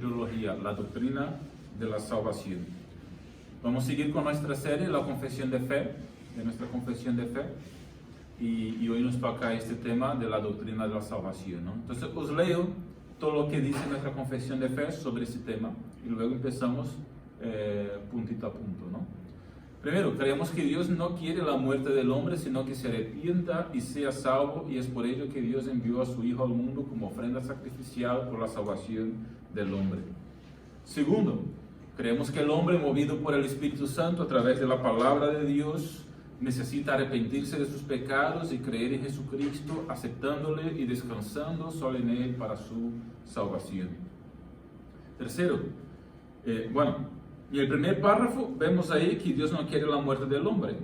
Teología, la doctrina de la salvación. Vamos a seguir con nuestra serie, la confesión de fe, de nuestra confesión de fe, y hoy nos toca este tema de la doctrina de la salvación, ¿no? Entonces os leo todo lo que dice nuestra confesión de fe sobre ese tema, y luego empezamos puntito a punto, ¿no? Primero, creemos que Dios no quiere la muerte del hombre, sino que se arrepienta y sea salvo, y es por ello que Dios envió a su Hijo al mundo como ofrenda sacrificial por la salvación del hombre. Segundo, creemos que el hombre, movido por el Espíritu Santo a través de la palabra de Dios, necesita arrepentirse de sus pecados y creer en Jesucristo, aceptándole y descansando solo en Él para su salvación. Tercero, en el primer párrafo vemos ahí que Dios no quiere la muerte del hombre,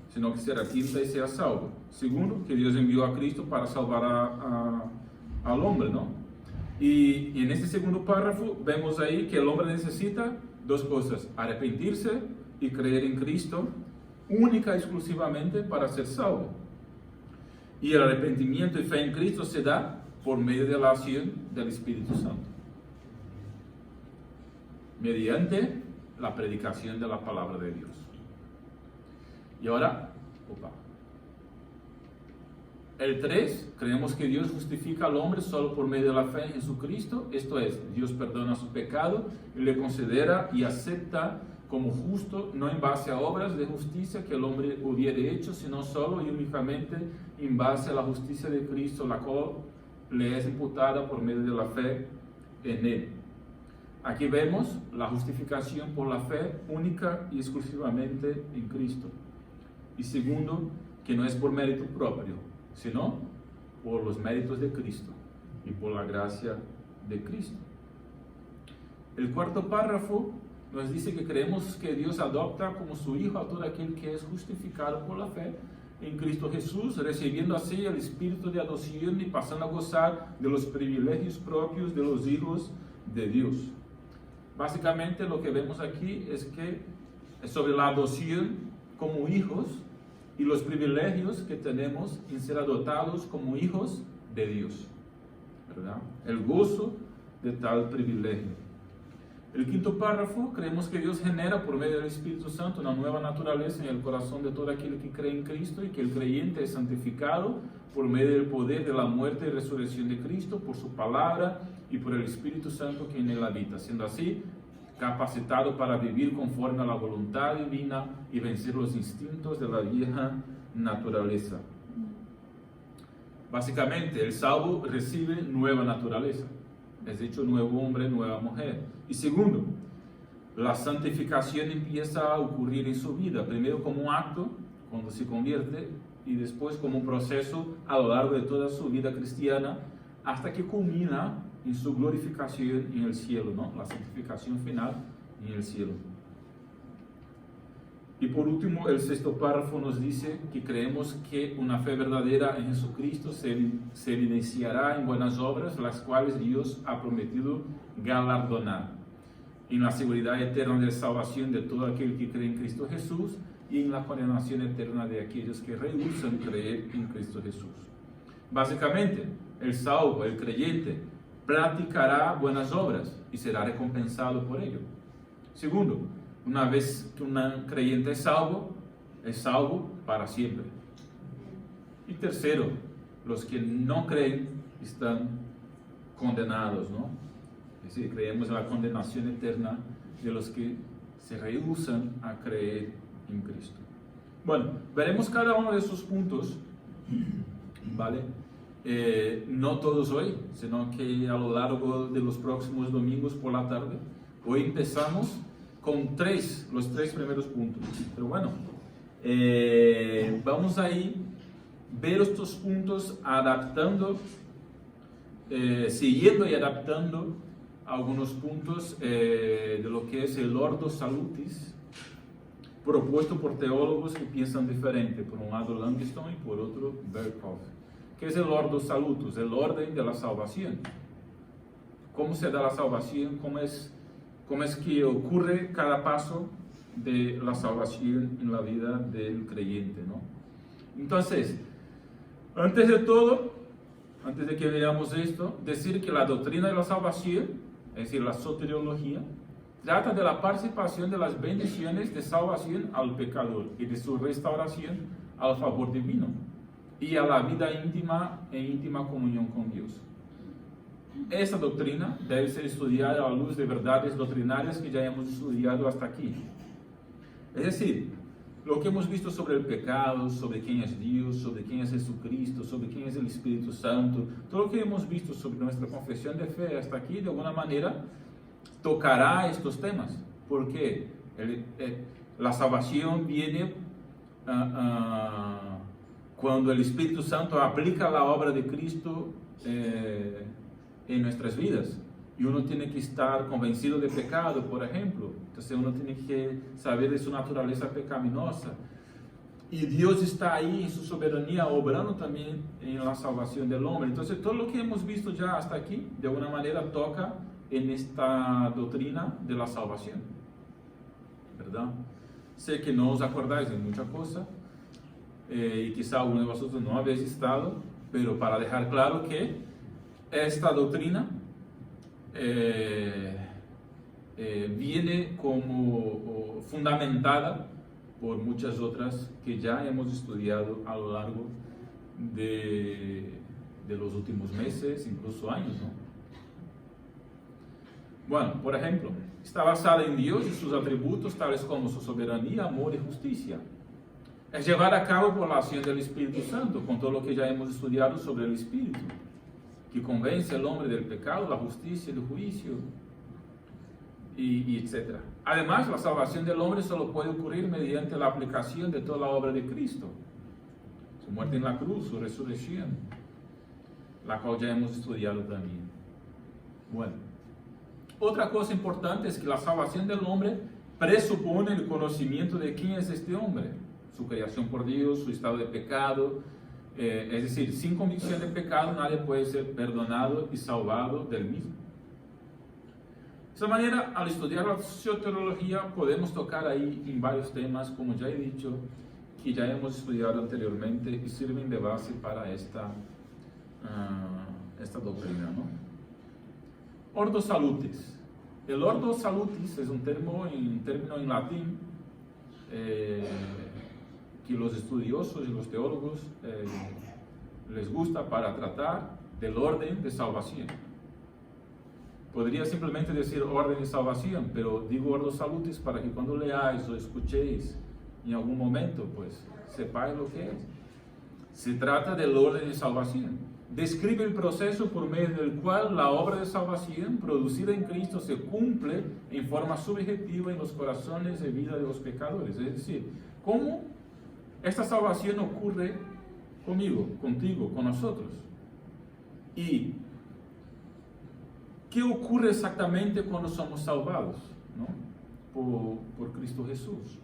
sino que se arrepienta y sea salvo. Segundo, que Dios envió a Cristo para salvar al hombre, ¿no? Y en este segundo párrafo vemos ahí que el hombre necesita dos cosas: arrepentirse y creer en Cristo, única y exclusivamente para ser salvo. Y el arrepentimiento y fe en Cristo se da por medio de la acción del Espíritu Santo, mediante la predicación de la palabra de Dios. Y ahora, el 3, creemos que Dios justifica al hombre solo por medio de la fe en Jesucristo. Esto es, Dios perdona su pecado y le considera y acepta como justo, no en base a obras de justicia que el hombre hubiera hecho, sino solo y únicamente en base a la justicia de Cristo, la cual le es imputada por medio de la fe en Él. Aquí vemos la justificación por la fe única y exclusivamente en Cristo. Y segundo, que no es por mérito propio, sino por los méritos de Cristo y por la gracia de Cristo. El cuarto párrafo nos dice que creemos que Dios adopta como su Hijo a todo aquel que es justificado por la fe en Cristo Jesús, recibiendo así el espíritu de adopción y pasando a gozar de los privilegios propios de los hijos de Dios. Básicamente lo que vemos aquí es que es sobre la adopción como hijos y los privilegios que tenemos en ser adoptados como hijos de Dios, ¿verdad? El gozo de tal privilegio. El quinto párrafo, creemos que Dios genera por medio del Espíritu Santo una nueva naturaleza en el corazón de todo aquel que cree en Cristo, y que el creyente es santificado por medio del poder de la muerte y resurrección de Cristo, por su palabra y por el Espíritu Santo que en él habita, siendo así capacitado para vivir conforme a la voluntad divina y vencer los instintos de la vieja naturaleza. Básicamente, el salvo recibe nueva naturaleza, es hecho nuevo hombre, nueva mujer. Y segundo, la santificación empieza a ocurrir en su vida, primero como un acto cuando se convierte, y después como un proceso a lo largo de toda su vida cristiana, hasta que culmina en su glorificación en el cielo, ¿no? La santificación final en el cielo. Y por último, el sexto párrafo nos dice que creemos que una fe verdadera en Jesucristo se evidenciará en buenas obras, las cuales Dios ha prometido galardonar, en la seguridad eterna de salvación de todo aquel que cree en Cristo Jesús, y en la condenación eterna de aquellos que rehúsan creer en Cristo Jesús. Básicamente, el salvo, el creyente, practicará buenas obras y será recompensado por ello. Segundo, una vez que un creyente es salvo para siempre. Y tercero, los que no creen están condenados, ¿no? Es decir, creemos en la condenación eterna de los que se rehúsan a creer en Cristo. Bueno, veremos cada uno de esos puntos, ¿vale? No todos hoy, sino que a lo largo de los próximos domingos por la tarde. Hoy empezamos con los tres primeros puntos, pero bueno, vamos a ir ver estos puntos adaptando, siguiendo y adaptando algunos puntos de lo que es el Ordo Salutis, propuesto por teólogos que piensan diferente, por un lado Langston y por otro Berkhoff. ¿Qué es el Ordo Salutis? El orden de la salvación. ¿Cómo se da la salvación? ¿Cómo es que ocurre cada paso de la salvación en la vida del creyente, ¿no? Entonces, antes de todo, antes de que veamos esto, decir que la doctrina de la salvación es decir, la soteriología, trata de la participación de las bendiciones de salvación al pecador y de su restauración al favor divino y a la vida íntima en íntima comunión con Dios. Esta doctrina debe ser estudiada a la luz de verdades doctrinarias que ya hemos estudiado hasta aquí. Es decir, lo que hemos visto sobre el pecado, sobre quién es Dios, sobre quién es Jesucristo, sobre quién es el Espíritu Santo, todo lo que hemos visto sobre nuestra confesión de fe hasta aquí, de alguna manera, tocará estos temas, porque la salvación viene cuando el Espíritu Santo aplica la obra de Cristo en nuestras vidas. Y uno tiene que estar convencido de pecado, por ejemplo. Entonces uno tiene que saber de su naturaleza pecaminosa. Y Dios está ahí en su soberanía, obrando también en la salvación del hombre. Entonces todo lo que hemos visto ya hasta aquí, de alguna manera toca en esta doctrina de la salvación, ¿verdad? Sé que no os acordáis de mucha cosa, y quizá alguno de vosotros no habéis estado, pero para dejar claro que esta doctrina viene como fundamentada por muchas otras que ya hemos estudiado a lo largo de los últimos meses, incluso años, ¿no? Bueno, por ejemplo, está basada en Dios y sus atributos, tales como su soberanía, amor y justicia. Es llevada a cabo por la acción del Espíritu Santo, con todo lo que ya hemos estudiado sobre el Espíritu, que convence al hombre del pecado, la justicia, el juicio, y etc. Además, la salvación del hombre solo puede ocurrir mediante la aplicación de toda la obra de Cristo, su muerte en la cruz, su resurrección, la cual ya hemos estudiado también. Bueno, otra cosa importante es que la salvación del hombre presupone el conocimiento de quién es este hombre, su creación por Dios, su estado de pecado. Es decir, sin convicción de pecado nadie puede ser perdonado y salvado del mismo. De esta manera, al estudiar la soteriología podemos tocar ahí en varios temas, como ya he dicho, que ya hemos estudiado anteriormente y sirven de base para esta doctrina, ¿no? Ordo Salutis. El Ordo Salutis es un término en latín que los estudiosos y los teólogos les gusta para tratar del orden de salvación. Podría simplemente decir orden de salvación, pero digo Ordo Salutis para que cuando leáis o escuchéis en algún momento, pues sepáis lo que es. Se trata del orden de salvación. Describe el proceso por medio del cual la obra de salvación producida en Cristo se cumple en forma subjetiva en los corazones de vida de los pecadores. Es decir, cómo esta salvación ocurre conmigo, contigo, con nosotros. Y ¿qué ocurre exactamente cuando somos salvados, ¿no? por Cristo Jesús?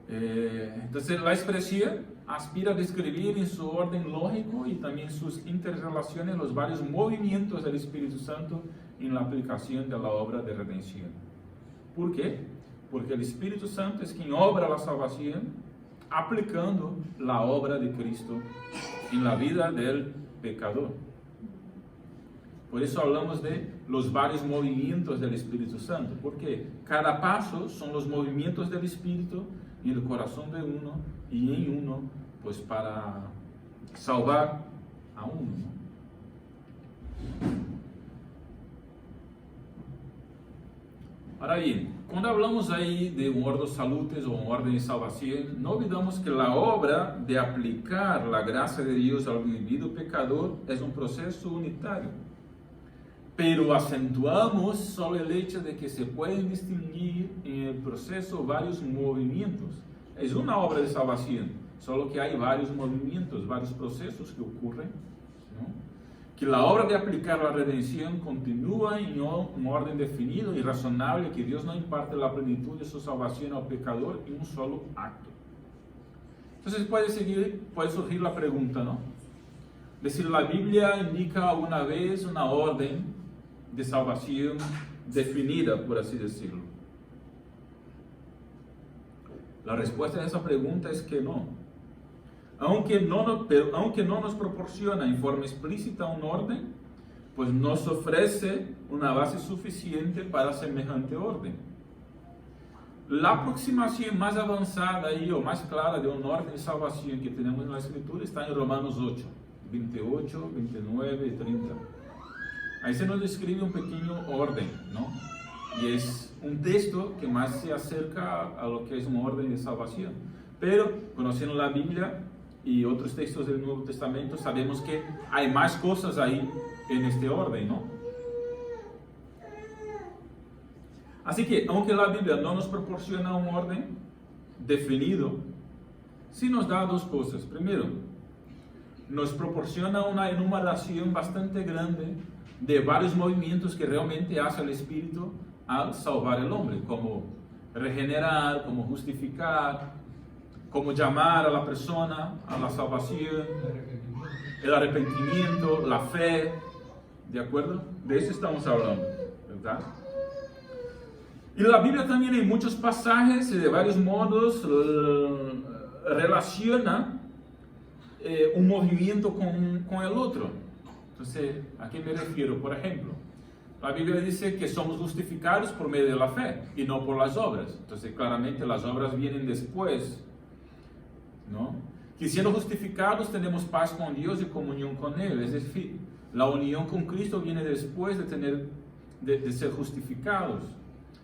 Entonces la expresión aspira a describir en su orden lógico y también sus interrelaciones los varios movimientos del Espíritu Santo en la aplicación de la obra de redención. ¿Por qué? Porque el Espíritu Santo es quien obra la salvación aplicando la obra de Cristo en la vida del pecador. Por eso hablamos de los varios movimientos del Espíritu Santo, porque cada paso son los movimientos del Espíritu en el corazón de uno y en uno, pues para salvar a uno, ¿no? Ahora bien, cuando hablamos ahí de un Ordo Salutis o un orden de salvación, no olvidamos que la obra de aplicar la gracia de Dios al individuo pecador es un proceso unitario. Pero acentuamos solo el hecho de que se pueden distinguir en el proceso varios movimientos. Es una obra de salvación, solo que hay varios movimientos, varios procesos que ocurren, ¿no? Que la obra de aplicar la redención continúa en un orden definido y razonable, que Dios no imparte la plenitud de su salvación al pecador en un solo acto. Entonces puede surgir la pregunta, ¿no? Decir, la Biblia indica alguna vez una orden de salvación definida, por así decirlo. La respuesta a esa pregunta es que no. Aunque no nos proporciona en forma explícita un orden, pues nos ofrece una base suficiente para semejante orden. La aproximación más avanzada o más clara de un orden de salvación que tenemos en la Escritura está en Romanos 8, 28, 29 y 30. Ahí se nos describe un pequeño orden, ¿no? Y es un texto que más se acerca a lo que es un orden de salvación. Pero, conociendo la Biblia y otros textos del Nuevo Testamento, sabemos que hay más cosas ahí en este orden, ¿no? Así que, aunque la Biblia no nos proporciona un orden definido, sí nos da dos cosas. Primero, nos proporciona una enumeración bastante grande de varios movimientos que realmente hace el Espíritu al salvar al hombre, como regenerar, como justificar, como llamar a la persona a la salvación, el arrepentimiento, la fe, ¿de acuerdo? De eso estamos hablando, ¿verdad? Y la Biblia también en muchos pasajes y de varios modos relaciona un movimiento con el otro. Entonces, ¿a qué me refiero? Por ejemplo, la Biblia dice que somos justificados por medio de la fe y no por las obras. Entonces, claramente las obras vienen después, ¿no? Que siendo justificados tenemos paz con Dios y comunión con Él. Es decir, la unión con Cristo viene después de ser justificados.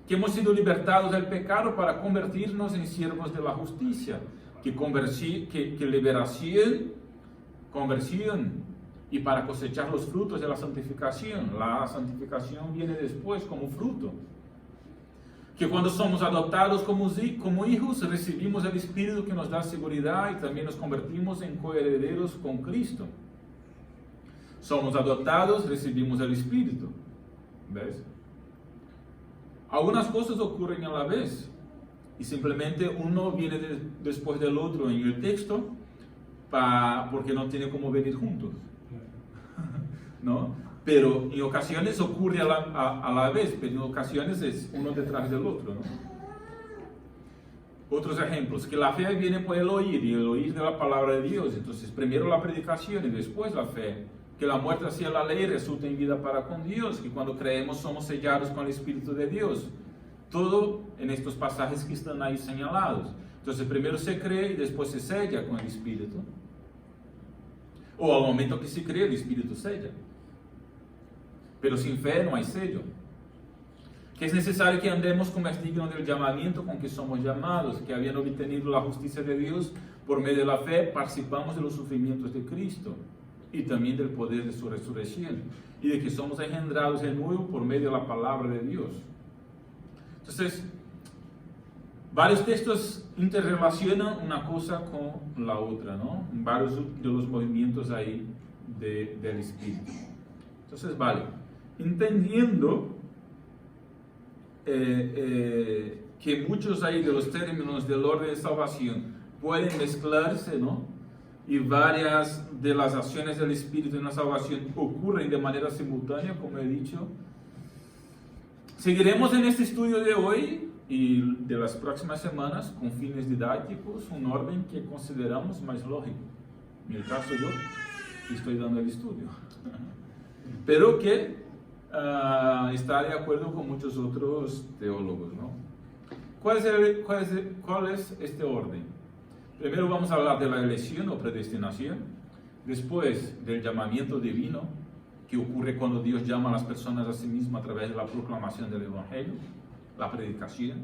Que hemos sido libertados del pecado para convertirnos en siervos de la justicia. Que liberación, conversión, y para cosechar los frutos de la santificación. La santificación viene después como fruto. Que cuando somos adoptados como hijos, recibimos el Espíritu que nos da seguridad y también nos convertimos en coherederos con Cristo. Somos adoptados, recibimos el Espíritu. ¿Ves? Algunas cosas ocurren a la vez y simplemente uno viene después del otro en el texto porque no tiene cómo venir juntos, ¿no? Pero en ocasiones ocurre a la vez, pero en ocasiones es uno detrás del otro, ¿no? Otros ejemplos, que la fe viene por el oír y el oír de la palabra de Dios. Entonces primero la predicación y después la fe. Que la muerte hacia la ley resulta en vida para con Dios, que cuando creemos somos sellados con el Espíritu de Dios. Todo en estos pasajes que están ahí señalados. Entonces primero se cree y después se sella con el Espíritu. O al momento que se cree, el Espíritu sella. Pero sin fe no hay sello. Que es necesario que andemos como es digno del llamamiento con que somos llamados, que habiendo obtenido la justicia de Dios por medio de la fe, participamos de los sufrimientos de Cristo y también del poder de su resurrección, y de que somos engendrados de nuevo por medio de la palabra de Dios. Entonces, varios textos interrelacionan una cosa con la otra, ¿no? Varios de los movimientos ahí del Espíritu. Entonces, vale, entendiendo que muchos ahí de los términos del orden de salvación pueden mezclarse, ¿no? Y varias de las acciones del Espíritu en la salvación ocurren de manera simultánea, como he dicho. Seguiremos en este estudio de hoy y de las próximas semanas con fines didácticos, un orden que consideramos más lógico. En el caso yo estoy dando el estudio, pero que está de acuerdo con muchos otros teólogos, ¿no? ¿Cuál es este orden? Primero vamos a hablar de la elección o predestinación, después del llamamiento divino, que ocurre cuando Dios llama a las personas a sí mismo a través de la proclamación del Evangelio, la predicación.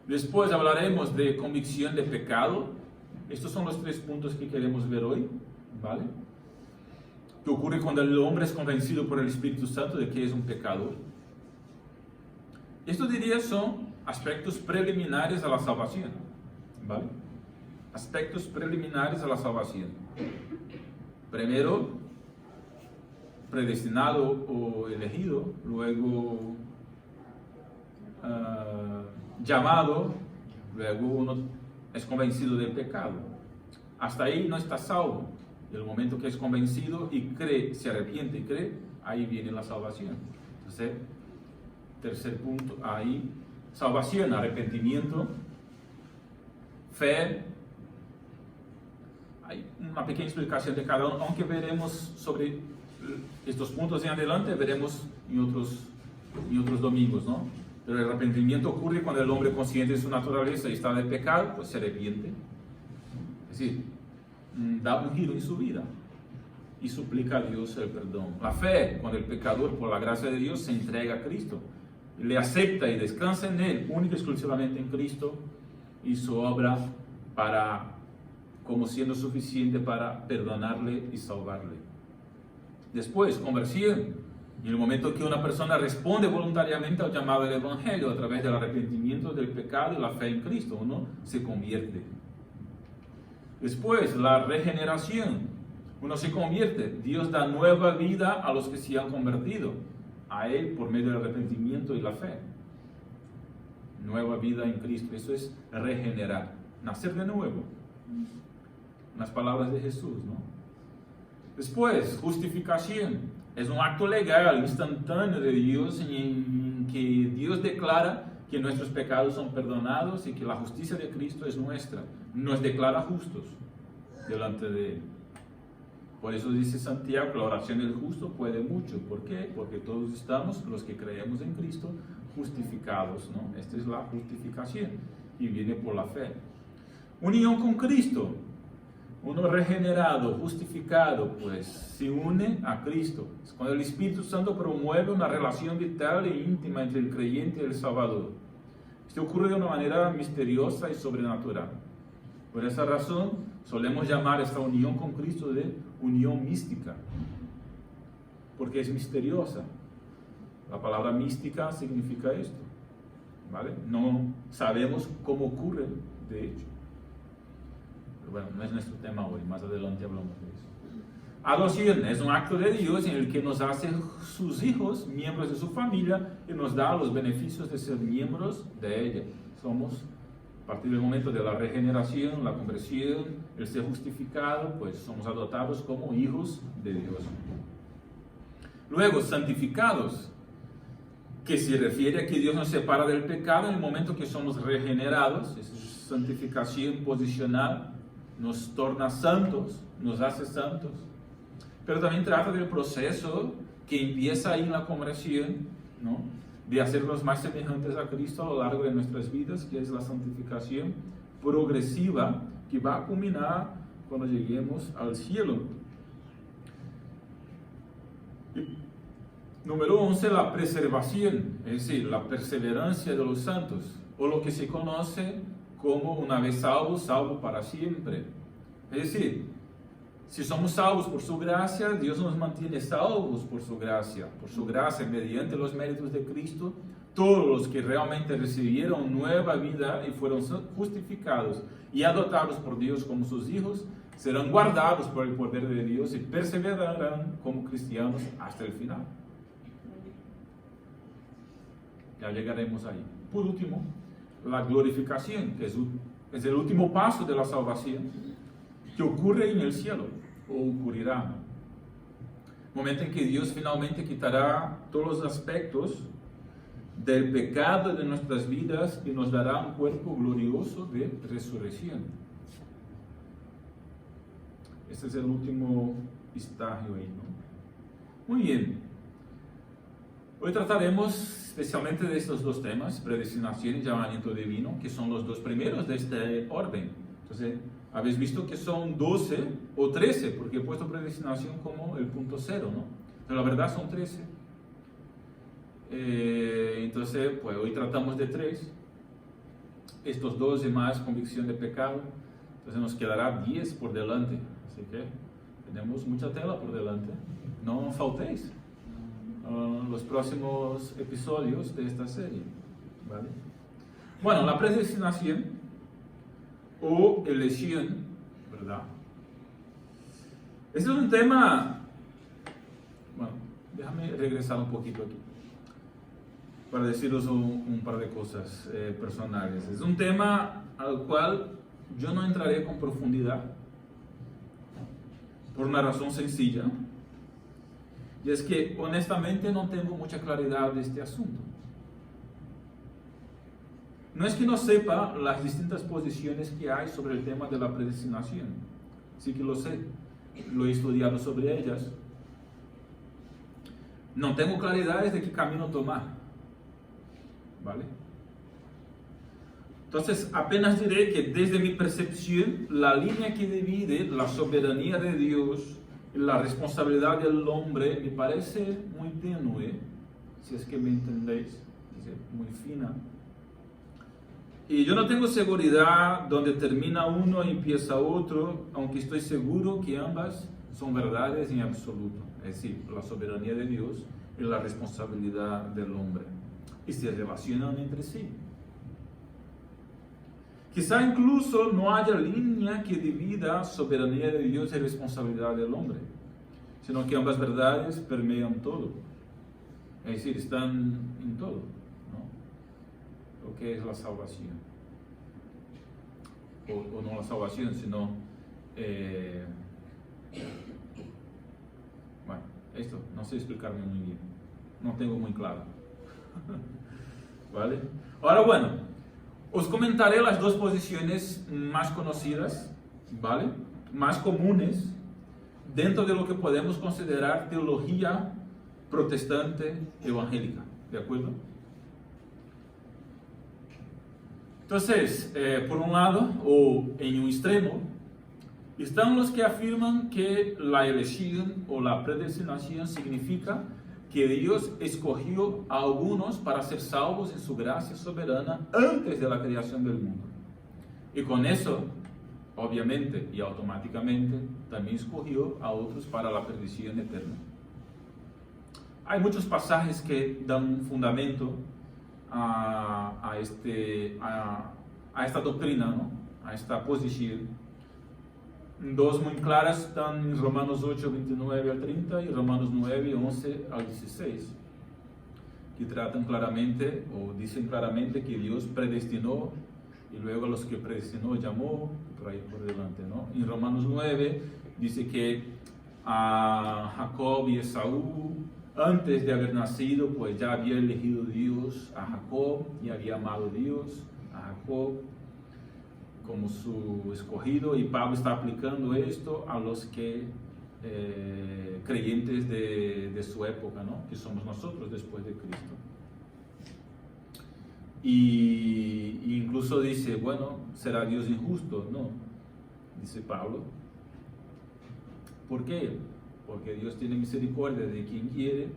Después hablaremos de convicción de pecado. Estos son los 3 puntos que queremos ver hoy, ¿vale? Que ocurre cuando el hombre es convencido por el Espíritu Santo de que es un pecador. Esto diría son aspectos preliminares a la salvación. ¿Vale? Aspectos preliminares a la salvación. Primero, predestinado o elegido, luego llamado, luego uno es convencido del pecado. Hasta ahí no está salvo. Y el momento que es convencido y cree, se arrepiente y cree, ahí viene la salvación. Entonces, tercer punto, ahí, salvación, arrepentimiento, fe. Hay una pequeña explicación de cada uno, aunque veremos sobre estos puntos en adelante veremos en otros domingos, ¿no? Pero el arrepentimiento ocurre cuando el hombre consciente de su naturaleza y está de pecado, pues se arrepiente. Es decir, da un giro en su vida y suplica a Dios el perdón. La fe, cuando el pecador, por la gracia de Dios, se entrega a Cristo, le acepta y descansa en Él, única y exclusivamente en Cristo, y su obra como siendo suficiente para perdonarle y salvarle. Después, conversión. En el momento que una persona responde voluntariamente al llamado del Evangelio a través del arrepentimiento del pecado y la fe en Cristo, uno se convierte. Después, la regeneración. Uno se convierte. Dios da nueva vida a los que se han convertido a Él por medio del arrepentimiento y la fe. Nueva vida en Cristo. Eso es regenerar. Nacer de nuevo. Las palabras de Jesús, ¿no? Después, justificación. Es un acto legal, instantáneo de Dios en que Dios declara que nuestros pecados son perdonados y que la justicia de Cristo es nuestra. Nos declara justos delante de Él. Por eso dice Santiago que la oración del justo puede mucho. ¿Por qué? Porque todos estamos, los que creemos en Cristo, justificados, ¿no? Esta es la justificación y viene por la fe. Unión con Cristo. Uno regenerado, justificado, pues se une a Cristo. Es cuando el Espíritu Santo promueve una relación vital e íntima entre el creyente y el Salvador. Esto ocurre de una manera misteriosa y sobrenatural. Por esa razón, solemos llamar esta unión con Cristo de unión mística, porque es misteriosa. La palabra mística significa esto, ¿vale? No sabemos cómo ocurre, de hecho. Bueno, no es nuestro tema hoy, más adelante hablamos de eso. Adopción es un acto de Dios en el que nos hace sus hijos, miembros de su familia, y nos da los beneficios de ser miembros de ella. Somos, a partir del momento de la regeneración, la conversión, el ser justificado, pues somos adoptados como hijos de Dios. Luego, santificados, que se refiere a que Dios nos separa del pecado en el momento que somos regenerados. Es santificación posicional. Nos torna santos, nos hace santos, pero también trata del proceso que empieza ahí en la conversión, ¿no? De hacernos más semejantes a Cristo a lo largo de nuestras vidas, que es la santificación progresiva que va a culminar cuando lleguemos al cielo. Y número 11, la preservación, es decir, la perseverancia de los santos, o lo que se conoce como una vez salvo, salvo para siempre. Es decir, si somos salvos por su gracia, Dios nos mantiene salvos por su gracia mediante los méritos de Cristo. Todos los que realmente recibieron nueva vida y fueron justificados y adoptados por Dios como sus hijos, serán guardados por el poder de Dios y perseverarán como cristianos hasta el final. Ya llegaremos ahí. Por último, la glorificación, que es el último paso de la salvación, que ocurre en el cielo, o ocurrirá. Momento en que Dios finalmente quitará todos los aspectos del pecado de nuestras vidas y nos dará un cuerpo glorioso de resurrección. Este es el último estágio ahí, ¿no? Muy bien. Hoy trataremos especialmente de estos dos temas, predestinación y llamamiento divino, que son los dos primeros de este orden. Entonces, habéis visto que son 12 o 13, porque he puesto predestinación como el punto 0, ¿no? Pero la verdad son 13. Entonces, pues hoy tratamos de 3. Estos 12 más convicción de pecado. Entonces nos quedará 10 por delante. Así que tenemos mucha tela por delante. No faltéis los próximos episodios de esta serie, ¿vale? Bueno, la predestinación o elección, ¿verdad? Este es un tema, bueno, déjame regresar un poquito aquí para deciros un par de cosas personales. Es un tema al cual yo no entraré con profundidad por una razón sencilla. Y es que honestamente no tengo mucha claridad de este asunto. No es que no sepa las distintas posiciones que hay sobre el tema de la predestinación. Sí que lo sé. Lo he estudiado sobre ellas. no tengo claridades de qué camino tomar, ¿vale? Entonces, apenas diré que desde mi percepción, la línea que divide la soberanía de Dios y la responsabilidad del hombre me parece muy tenue, si es que me entendéis, es muy fina. Y yo no tengo seguridad donde termina uno y empieza otro, aunque estoy seguro que ambas son verdades en absoluto, es decir, la soberanía de Dios y la responsabilidad del hombre, y se relacionan entre sí. Quizá incluso no haya línea que divida soberanía de Dios y responsabilidad del hombre, sino que ambas verdades permean todo, es decir, están en todo, ¿no? Lo que es la salvación, o no la salvación, sino, bueno, esto no sé explicarme muy bien, no tengo muy claro, ¿vale? Ahora, bueno, os comentaré las dos posiciones más conocidas, ¿vale? Más comunes dentro de lo que podemos considerar teología protestante evangélica, ¿de acuerdo? Entonces, por un lado, o en un extremo, están los que afirman que la elección o la predestinación significa que Dios escogió a algunos para ser salvos en su gracia soberana antes de la creación del mundo. Y con eso, obviamente y automáticamente, también escogió a otros para la perdición eterna. Hay muchos pasajes que dan fundamento a esta doctrina, ¿no? A esta posición. Dos muy claras están en Romanos 8, 29 al 30 y Romanos 9, 11 al 16, que tratan claramente, o dicen claramente que Dios predestinó y luego a los que predestinó llamó, por ahí por delante, ¿no? En Romanos 9 dice que a Jacob y Esaú, antes de haber nacido, pues ya había elegido Dios a Jacob y había amado Dios a Jacob como su escogido, y Pablo está aplicando esto a los que creyentes de su época, ¿no? Que somos nosotros después de Cristo. Y incluso dice, bueno, ¿será Dios injusto? No, dice Pablo. ¿Por qué? Porque Dios tiene misericordia de quien quiere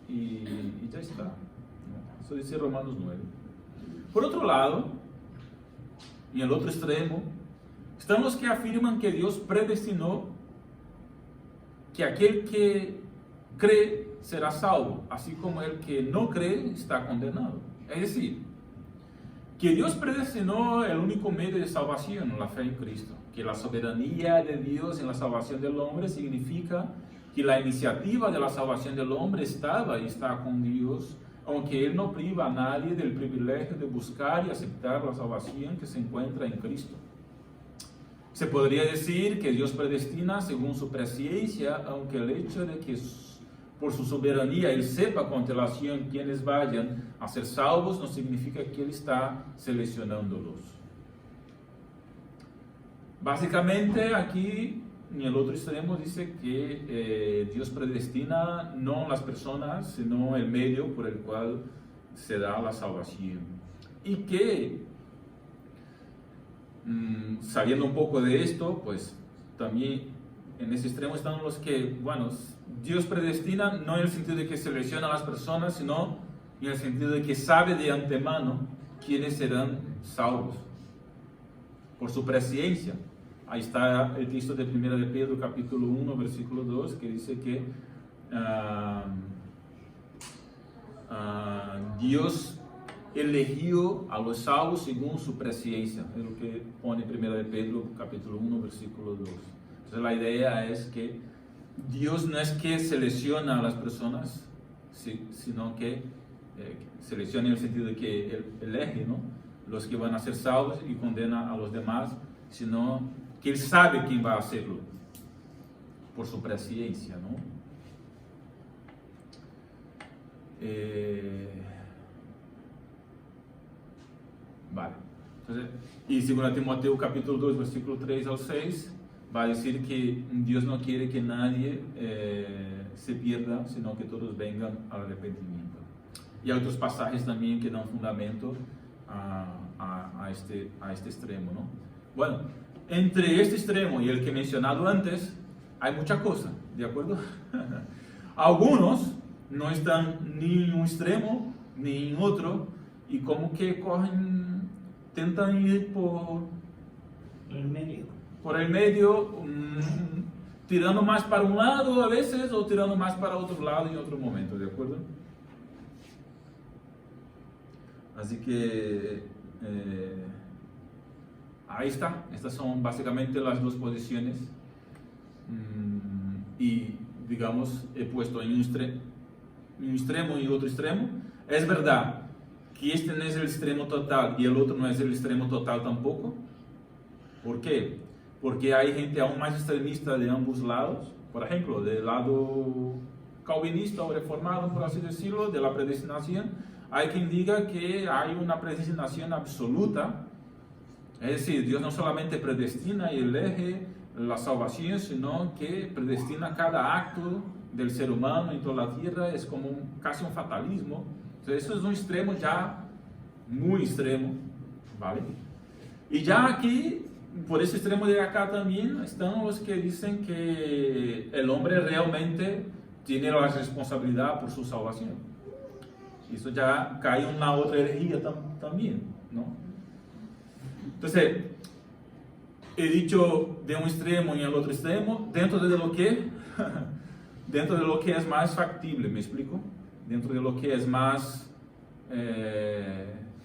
y ya está, ¿no? Eso dice Romanos 9. Por otro lado, en el otro extremo, están los que afirman que Dios predestinó que aquel que cree será salvo, así como el que no cree está condenado. Es decir, que Dios predestinó el único medio de salvación, la fe en Cristo. Que la soberanía de Dios en la salvación del hombre significa que la iniciativa de la salvación del hombre estaba y está con Dios, aunque Él no priva a nadie del privilegio de buscar y aceptar la salvación que se encuentra en Cristo. Se podría decir que Dios predestina según su presciencia, aunque el hecho de que por su soberanía Él sepa con antelación quienes vayan a ser salvos no significa que Él está seleccionándolos. Básicamente aquí, en el otro extremo, dice que Dios predestina no las personas, sino el medio por el cual se da la salvación. Y que, sabiendo un poco de esto, pues también en ese extremo están los que, bueno, Dios predestina no en el sentido de que selecciona a las personas, sino en el sentido de que sabe de antemano quiénes serán salvos por su presciencia. Ahí está el texto de 1 de Pedro, capítulo 1, versículo 2, que dice que Dios eligió a los salvos según su presciencia. Es lo que pone 1 de Pedro, capítulo 1, versículo 2. Entonces la idea es que Dios no es que selecciona a las personas, sino que selecciona en el sentido de que Él elige, ¿no?, los que van a ser salvos y condena a los demás, sino que Él sabe quién va a hacerlo por su presciencia, ¿no? Vale. Entonces, y 2 Timoteo capítulo 2, versículo 3 al 6, va a decir que Dios no quiere que nadie se pierda, sino que todos vengan al arrepentimiento. Y hay otros pasajes también que dan fundamento a este extremo, ¿no? Bueno, entre este extremo y el que he mencionado antes, hay mucha cosa, ¿de acuerdo? Algunos no están ni en un extremo ni en otro, y como que tentan ir por el medio, tirando más para un lado a veces o tirando más para otro lado en otro momento, ¿de acuerdo? Así que ahí está, estas son básicamente las dos posiciones, y digamos he puesto en un extremo y otro extremo. Es verdad que este no es el extremo total y el otro no es el extremo total tampoco. ¿Por qué? Porque hay gente aún más extremista de ambos lados. Por ejemplo, del lado calvinista o reformado, por así decirlo, de la predestinación, hay quien diga que hay una predestinación absoluta. Es decir, Dios no solamente predestina y elige la salvación, sino que predestina cada acto del ser humano en toda la tierra. Es como casi un fatalismo. Entonces, eso es un extremo ya muy extremo, ¿vale? Y ya aquí, por ese extremo de acá también, están los que dicen que el hombre realmente tiene la responsabilidad por su salvación. Eso ya cae en una otra herejía también, ¿no? Entonces, he dicho de un extremo y al otro extremo, dentro de lo que es más factible, ¿me explico? Dentro de lo que es más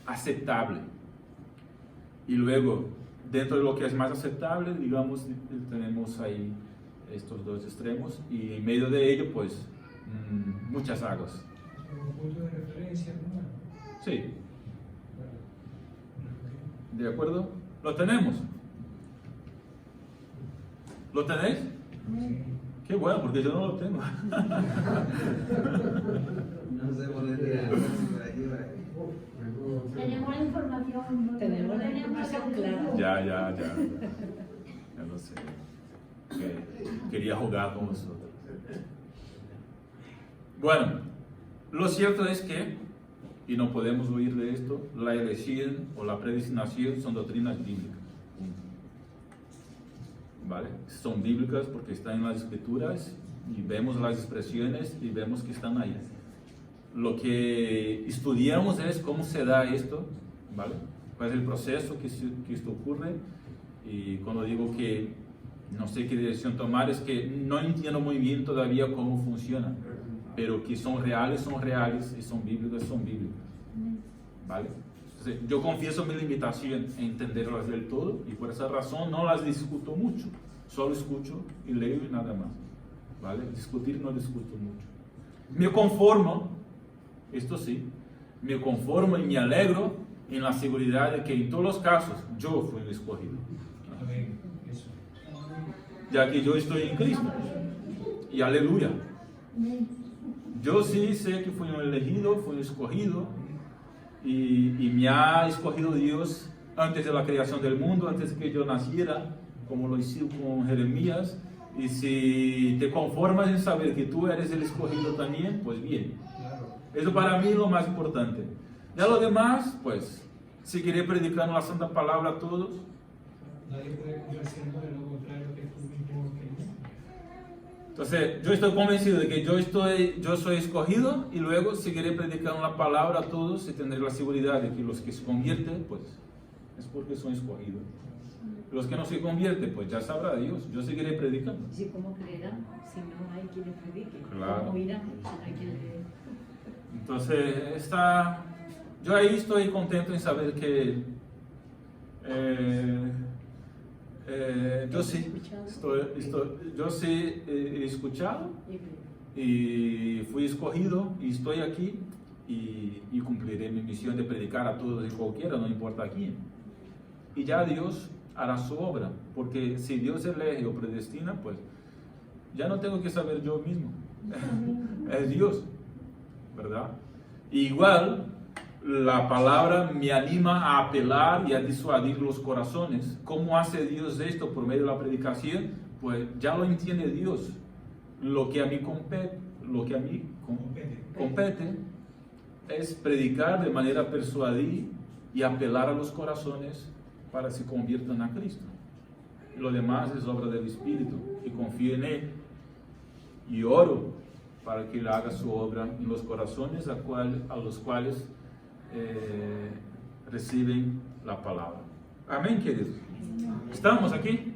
aceptable. Y luego, dentro de lo que es más aceptable, digamos, tenemos ahí estos dos extremos, y en medio de ello, pues, muchas aguas. ¿Un punto de referencia, no? Sí. ¿De acuerdo? ¿Lo tenemos? ¿Lo tenéis? Sí. Qué bueno, porque yo no lo tengo. No sé por dónde Tenemos la información. Tenemos la información clara. Ya lo sé. Quería jugar con vosotros. Bueno, lo cierto es que, y no podemos huir de esto, la elección o la predestinación son doctrinas bíblicas. ¿Vale? Son bíblicas porque están en las escrituras y vemos las expresiones y vemos que están ahí. Lo que estudiamos es cómo se da esto, ¿vale? Cuál es el proceso que esto ocurre, y cuando digo que no sé qué dirección tomar, es que no entiendo muy bien todavía cómo funciona, pero que son reales, y son bíblicas, ¿vale? Entonces, yo confieso mi limitación en entenderlas del todo, y por esa razón no las discuto mucho, solo escucho y leo y nada más, ¿vale? Discutir no discuto mucho. Me conformo, esto sí, me conformo y me alegro en la seguridad de que en todos los casos yo fui el escogido, Amén. Eso. ya que yo estoy en Cristo, y aleluya. Yo sí sé que fui un elegido, fui un escogido, y me ha escogido Dios antes de la creación del mundo, antes de que yo naciera, como lo hizo con Jeremías. Y si te conformas en saber que tú eres el escogido también, pues bien. Claro. Eso para mí es lo más importante. Ya lo demás, pues, seguiré predicando la santa palabra a todos. Nadie puede convencernos de lo contrario que tú mismo querías. Entonces, yo estoy convencido de que yo soy escogido, y luego seguiré predicando la palabra a todos, y tendré la seguridad de que los que se convierten, pues, es porque son escogidos. Los que no se convierten, pues ya sabrá Dios, yo seguiré predicando. Sí, ¿cómo creerán si no hay quien predique? Claro. ¿Cómo oirán si no hay quien le... Entonces, yo ahí estoy contento en saber que yo sí, yo sí he escuchado y fui escogido, y estoy aquí, y cumpliré mi misión de predicar a todos y cualquiera, no importa a quién. Y ya Dios hará su obra, porque si Dios elige o predestina, pues ya no tengo que saber yo mismo. Es Dios, ¿verdad? Igual, la palabra me anima a apelar y a disuadir los corazones. ¿Cómo hace Dios esto por medio de la predicación? Pues ya lo entiende Dios. lo que a mí compete es predicar de manera persuadir y apelar a los corazones para que se conviertan a Cristo. Lo demás es obra del Espíritu y confío en Él y oro para que Él haga su obra en los corazones a los cuales reciben la palabra. Amén, queridos. ¿Estamos aquí?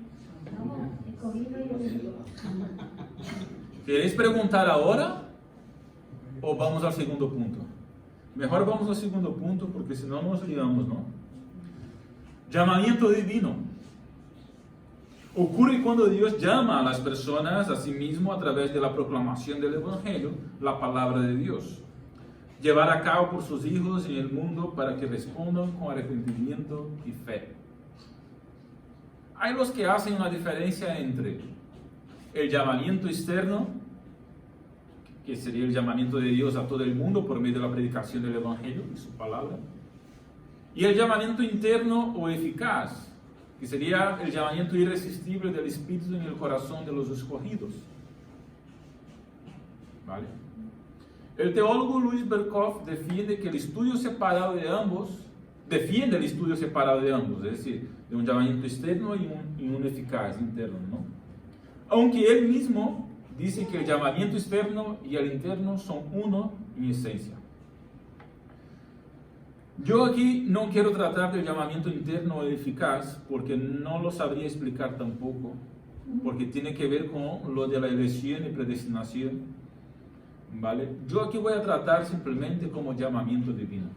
¿Queréis preguntar ahora o vamos al segundo punto? Mejor vamos al segundo punto porque si no nos liamos, ¿no? Llamamiento divino. Ocurre cuando Dios llama a las personas a sí mismo a través de la proclamación del Evangelio, la palabra de Dios. Llevar a cabo por sus hijos en el mundo para que respondan con arrepentimiento y fe. Hay los que hacen una diferencia entre el llamamiento externo, que sería el llamamiento de Dios a todo el mundo por medio de la predicación del Evangelio y su palabra, y el llamamiento interno o eficaz, que sería el llamamiento irresistible del Espíritu en el corazón de los escogidos. ¿Vale? El teólogo Louis Berkhoff defiende el estudio separado de ambos, es decir, de un llamamiento externo y un eficaz interno, ¿no? Aunque él mismo dice que el llamamiento externo y el interno son uno en esencia. Yo aquí no quiero tratar del llamamiento interno o eficaz porque no lo sabría explicar tampoco, porque tiene que ver con lo de la elección y predestinación, ¿vale? Yo aquí voy a tratar simplemente como llamamiento divino.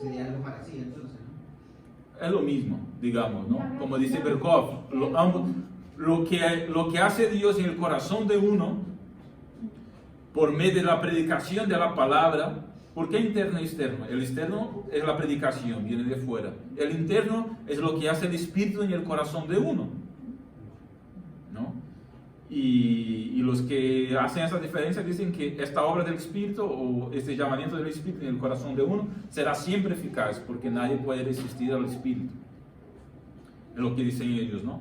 Sería algo parecido entonces, ¿no? Es lo mismo, digamos, ¿no? Como dice Berkhoff, lo que hace Dios en el corazón de uno por medio de la predicación de la palabra. ¿Por qué interno y externo? El externo es la predicación, viene de fuera. El interno es lo que hace el Espíritu en el corazón de uno, ¿no? Y los que hacen esa diferencia dicen que esta obra del Espíritu o este llamamiento del Espíritu en el corazón de uno será siempre eficaz porque nadie puede resistir al Espíritu. Es lo que dicen ellos, ¿no?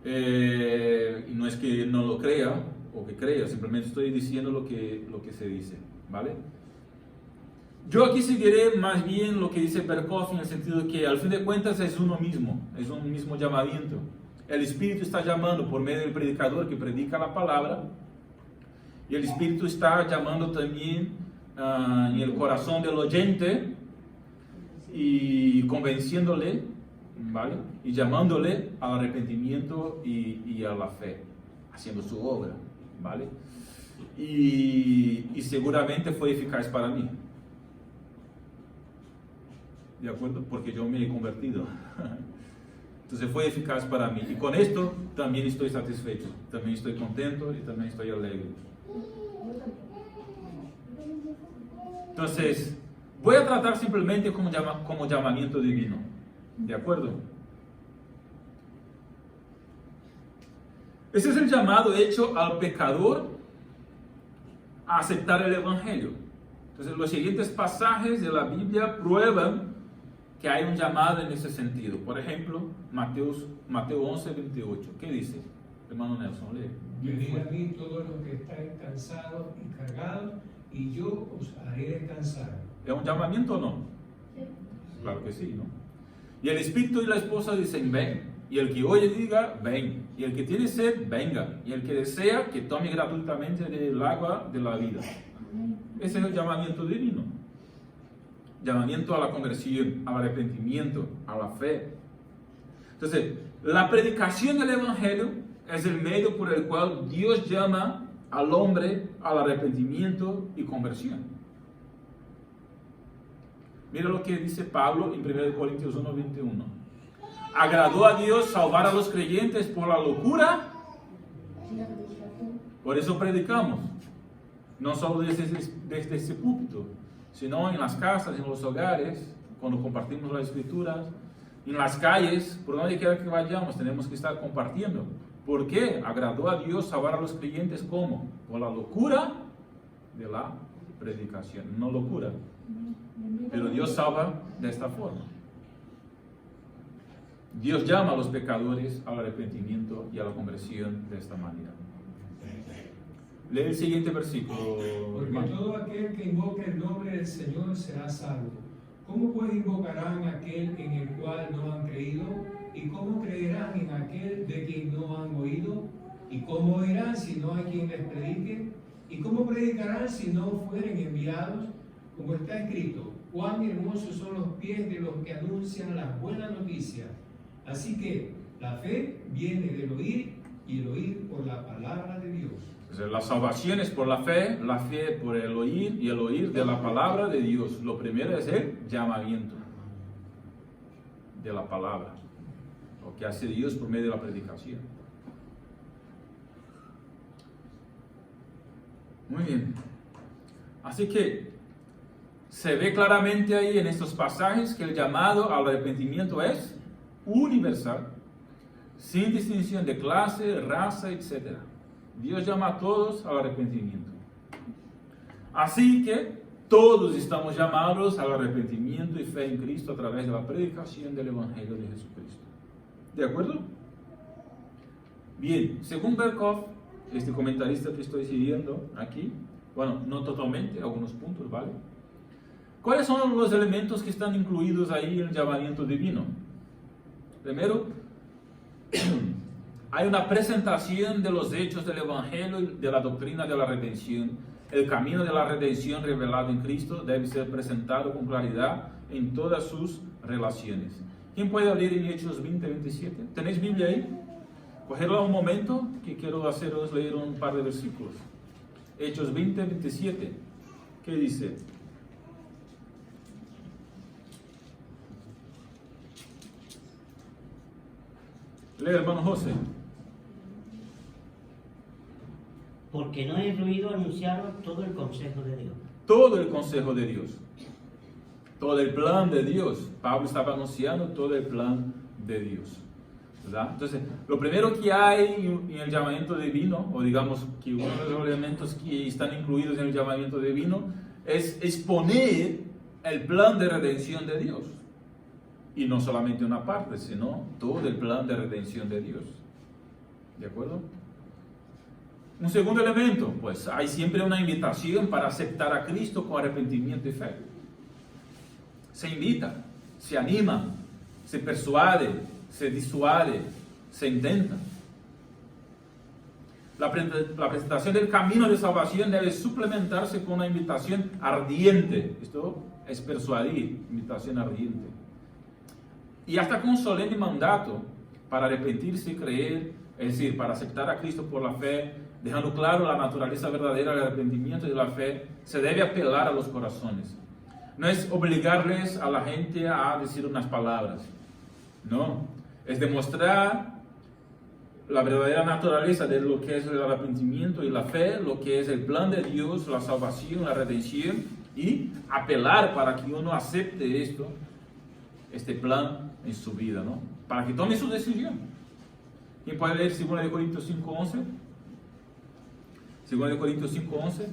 Y no es que no lo crea o que crea, simplemente estoy diciendo lo que se dice, ¿vale? Yo aquí seguiré más bien lo que dice Berkhoff en el sentido de que al fin de cuentas es uno mismo, es un mismo llamamiento. El Espíritu está llamando por medio del predicador que predica la palabra y el Espíritu está llamando también en el corazón del oyente y convenciéndole, ¿vale? Y llamándole al arrepentimiento y a la fe, haciendo su obra, ¿vale? Y seguramente fue eficaz para mí. ¿De acuerdo? Porque yo me he convertido. Entonces fue eficaz para mí. Y con esto también estoy satisfecho. También estoy contento y también estoy alegre. Entonces, voy a tratar simplemente como llamamiento divino. ¿De acuerdo? Ese es el llamado hecho al pecador a aceptar el Evangelio. Entonces, los siguientes pasajes de la Biblia prueban que hay un llamado en ese sentido. Por ejemplo, Mateo 11, 28. ¿Qué dice? Hermano Nelson, lee. Venid a mí todos los que estáis cansados y cargados, y yo os haré descansar. ¿Es un llamamiento o no? Sí. Claro que sí, ¿no? Y el espíritu y la esposa dicen, ven. Y el que oye diga, ven. Y el que tiene sed, venga. Y el que desea, que tome gratuitamente del agua de la vida. Ese es el llamamiento divino. Llamamiento a la conversión, al arrepentimiento, a la fe. Entonces, la predicación del Evangelio es el medio por el cual Dios llama al hombre al arrepentimiento y conversión. Mira lo que dice Pablo en 1 Corintios 1, 21. Agradó a Dios salvar a los creyentes por la locura. Por eso predicamos. No solo desde ese púlpito, sino en las casas, en los hogares, cuando compartimos las escrituras, en las calles, por donde quiera que vayamos, tenemos que estar compartiendo. ¿Por qué? Agradó a Dios salvar a los creyentes, ¿cómo? Por la locura de la predicación. No locura, pero Dios salva de esta forma. Dios llama a los pecadores al arrepentimiento y a la conversión de esta manera. Lee el siguiente versículo, Porque hermano. todo aquel que invoque el nombre del Señor será salvo. ¿Cómo pues invocarán aquel en el cual no han creído? ¿Y cómo creerán en aquel de quien no han oído? ¿Y cómo oirán si no hay quien les predique? ¿Y cómo predicarán si no fueren enviados? Como está escrito, cuán hermosos son los pies de los que anuncian las buenas noticias. Así que la fe viene del oír y el oír por la palabra de Dios. Entonces, la salvación es por la fe por el oír y el oír de la palabra de Dios. Lo primero es el llamamiento de la palabra, lo que hace Dios por medio de la predicación. Muy bien. Así que se ve claramente ahí en estos pasajes que el llamado al arrepentimiento es universal, sin distinción de clase, raza, etc. Dios llama a todos al arrepentimiento. Así que todos estamos llamados al arrepentimiento y fe en Cristo a través de la predicación del Evangelio de Jesucristo. ¿De acuerdo? Bien, según Berkhoff, este comentarista que estoy siguiendo aquí, bueno, no totalmente, algunos puntos, ¿vale? ¿Cuáles son los elementos que están incluidos ahí en el llamamiento divino? Primero, hay una presentación de los hechos del Evangelio y de la doctrina de la redención. El camino de la redención revelado en Cristo debe ser presentado con claridad en todas sus relaciones. ¿Quién puede abrir en Hechos 20-27? ¿Tenéis Biblia ahí? Cogerla un momento, que quiero haceros leer un par de versículos. Hechos 20-27. ¿Qué dice? Lee, hermano José. Porque no he oído anunciaros todo el consejo de Dios. Todo el consejo de Dios. Todo el plan de Dios. Pablo estaba anunciando todo el plan de Dios. ¿Verdad? Entonces, lo primero que hay en el llamamiento divino, o digamos que uno de los elementos que están incluidos en el llamamiento divino, es exponer el plan de redención de Dios. Y no solamente una parte, sino todo el plan de redención de Dios. ¿De acuerdo? Un segundo elemento, pues hay siempre una invitación para aceptar a Cristo con arrepentimiento y fe. Se invita, se anima, se persuade, se disuade, se intenta. La presentación del camino de salvación debe suplementarse con una invitación ardiente. Esto es persuadir, invitación ardiente. Y hasta con un solemne mandato para arrepentirse y creer, es decir, para aceptar a Cristo por la fe, dejando claro la naturaleza verdadera del arrepentimiento y de la fe, se debe apelar a los corazones. No es obligarles a la gente a decir unas palabras, no, es demostrar la verdadera naturaleza de lo que es el arrepentimiento y la fe, lo que es el plan de Dios, la salvación, la redención, y apelar para que uno acepte esto, este plan en su vida, ¿no? Para que tome su decisión. ¿Quién puede leer 2 Corintios 5:11? 2 Corintios 5:11.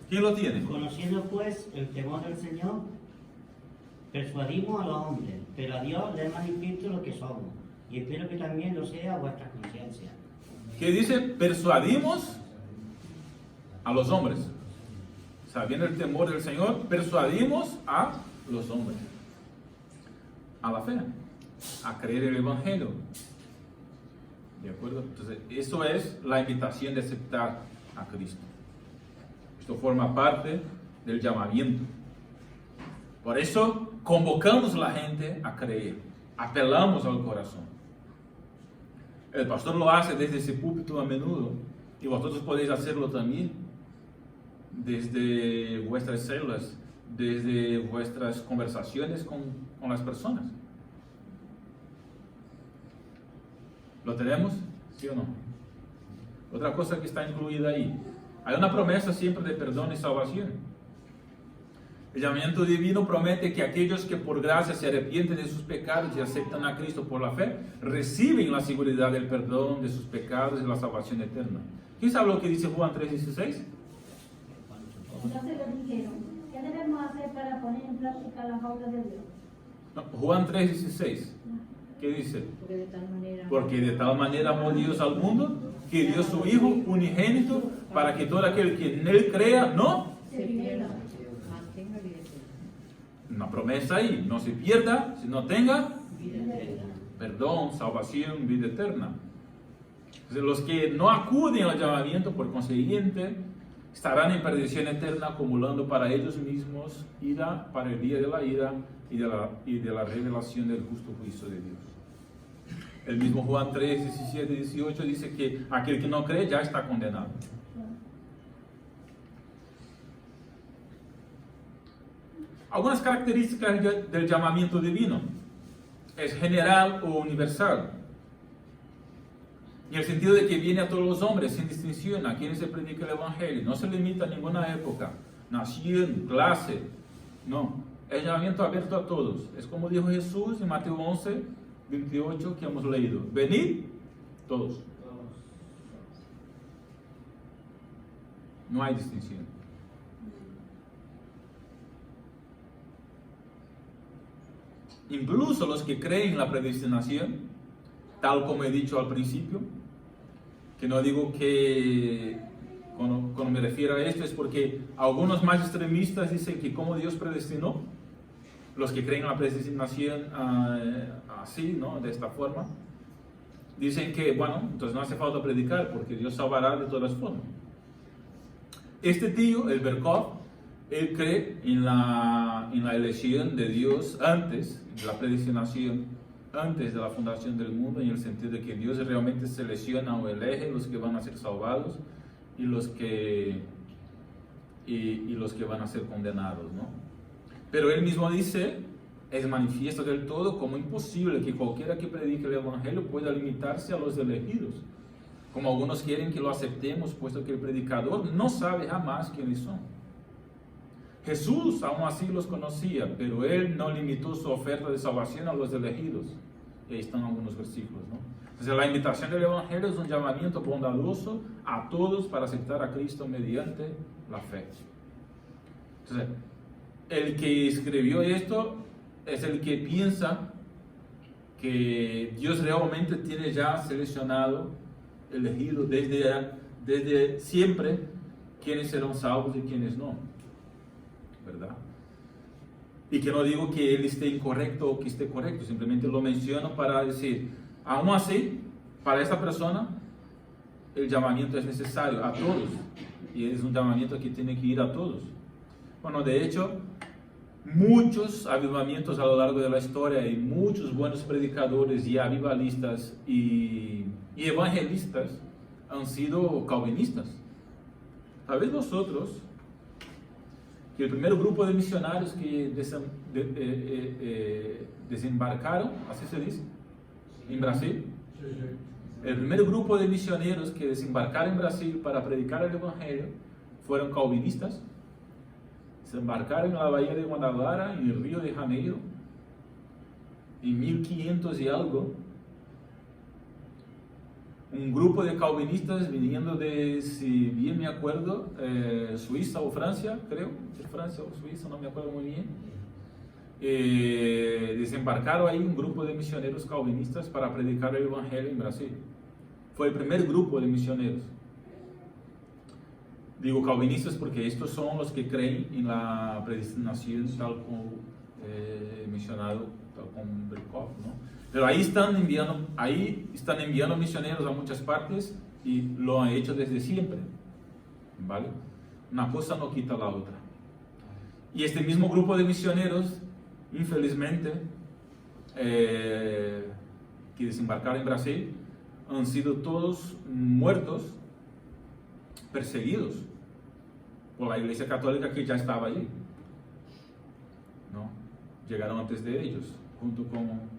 ¿Quién lo tiene? Conociendo pues el temor del Señor, persuadimos a los hombres, pero a Dios le es manifiesto lo que somos, y espero que también lo sea vuestra conciencia. ¿Qué dice? Persuadimos a los hombres. Sabiendo el temor del Señor, persuadimos a los hombres a la fe, a creer el Evangelio. ¿De acuerdo? Entonces, eso es la invitación de aceptar a Cristo. Esto forma parte del llamamiento. Por eso, convocamos a la gente a creer, apelamos al corazón. El pastor lo hace desde ese púlpito a menudo, y vosotros podéis hacerlo también, desde vuestras células, desde vuestras conversaciones con las personas. ¿Lo tenemos? ¿Sí o no? Otra cosa que está incluida ahí. Hay una promesa siempre de perdón y salvación. El llamamiento divino promete que aquellos que por gracia se arrepienten de sus pecados y aceptan a Cristo por la fe, reciben la seguridad del perdón de sus pecados y la salvación eterna. ¿Quién sabe lo que dice Juan 3:16? Entonces le dijeron, ¿qué debemos hacer para poner en práctica las obras de Dios? No, Juan 3:16. ¿Qué dice? Porque de tal manera. Porque de tal manera amó Dios al mundo que dio su Hijo unigénito para que todo aquel que en Él crea no. Se pierda, mas tenga vida eterna. Una promesa ahí, no se pierda, sino tenga Vida eterna. perdón, salvación, vida eterna. Entonces, los que no acuden al llamamiento, por consiguiente, estarán en perdición eterna, acumulando para ellos mismos ira para el día de la ira y de la revelación del justo juicio de Dios. El mismo Juan 3, 17, 18 dice que aquel que no cree ya está condenado. Algunas características del llamamiento divino. Es general o universal. En el sentido de que viene a todos los hombres sin distinción a quienes se predica el Evangelio. No se limita a ninguna época, nación, clase. No, es llamamiento abierto a todos. Es como dijo Jesús en Mateo 11, 28 que hemos leído. Venid todos. No hay distinción. Incluso los que creen en la predestinación, tal como he dicho al principio, que no digo que cuando me refiero a esto es porque algunos más extremistas dicen que como Dios predestinó, los que creen en la predestinación así, ¿no? De esta forma, dicen que, bueno, entonces no hace falta predicar porque Dios salvará de todas formas. Este tío, el Berkov, él cree en la elección de Dios antes, de la predestinación, antes de la fundación del mundo, en el sentido de que Dios realmente selecciona o elige los que van a ser salvados y los que van a ser condenados, ¿no? Pero él mismo dice, es manifiesto del todo como imposible que cualquiera que predique el Evangelio pueda limitarse a los elegidos, como algunos quieren que lo aceptemos, puesto que el predicador no sabe jamás quiénes son. Jesús aún así los conocía, pero él no limitó su oferta de salvación a los elegidos. Y ahí están algunos versículos, ¿no? Entonces la invitación del Evangelio es un llamamiento bondadoso a todos para aceptar a Cristo mediante la fe. Entonces, el que escribió esto es el que piensa que Dios realmente tiene ya seleccionado, elegido desde siempre quiénes serán salvos y quiénes no, ¿verdad? Y que no digo que él esté incorrecto o que esté correcto, simplemente lo menciono para decir, aún así, para esta persona, el llamamiento es necesario a todos, y es un llamamiento que tiene que ir a todos. Bueno, de hecho, muchos avivamientos a lo largo de la historia y muchos buenos predicadores y avivalistas y evangelistas han sido calvinistas. Tal vez vosotros, que el primer grupo de misionarios que desembarcaron, así se dice, en Brasil, el primer grupo de misioneros que desembarcaron en Brasil para predicar el Evangelio fueron calvinistas. Desembarcaron en la bahía de Guanabara, en el Río de Janeiro, en 1500 y algo. Un grupo de calvinistas viniendo de, si bien me acuerdo, Suiza o Francia, creo, de Francia o Suiza, no me acuerdo muy bien. Desembarcaron ahí un grupo de misioneros calvinistas para predicar el Evangelio en Brasil. Fue el primer grupo de misioneros. Digo calvinistas porque estos son los que creen en la predestinación tal como mencionado, tal como Berkov, ¿no? Pero ahí están enviando misioneros a muchas partes y lo han hecho desde siempre, ¿vale? Una cosa no quita la otra. Y este mismo grupo de misioneros, infelizmente, que desembarcaron en Brasil, han sido todos muertos, perseguidos por la Iglesia Católica que ya estaba allí, ¿no? Llegaron antes de ellos, junto con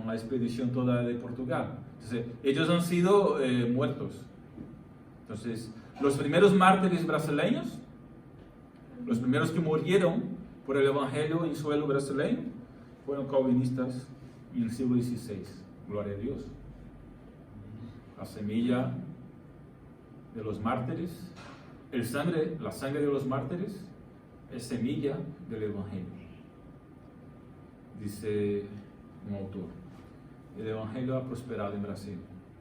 la expedición toda de Portugal. Entonces, ellos han sido muertos. Entonces, los primeros mártires brasileños, los primeros que murieron por el Evangelio en suelo brasileño, fueron calvinistas en el siglo XVI. Gloria a Dios. La semilla de los mártires la sangre de los mártires es semilla del Evangelio. Dice un autor, el Evangelio ha prosperado en Brasil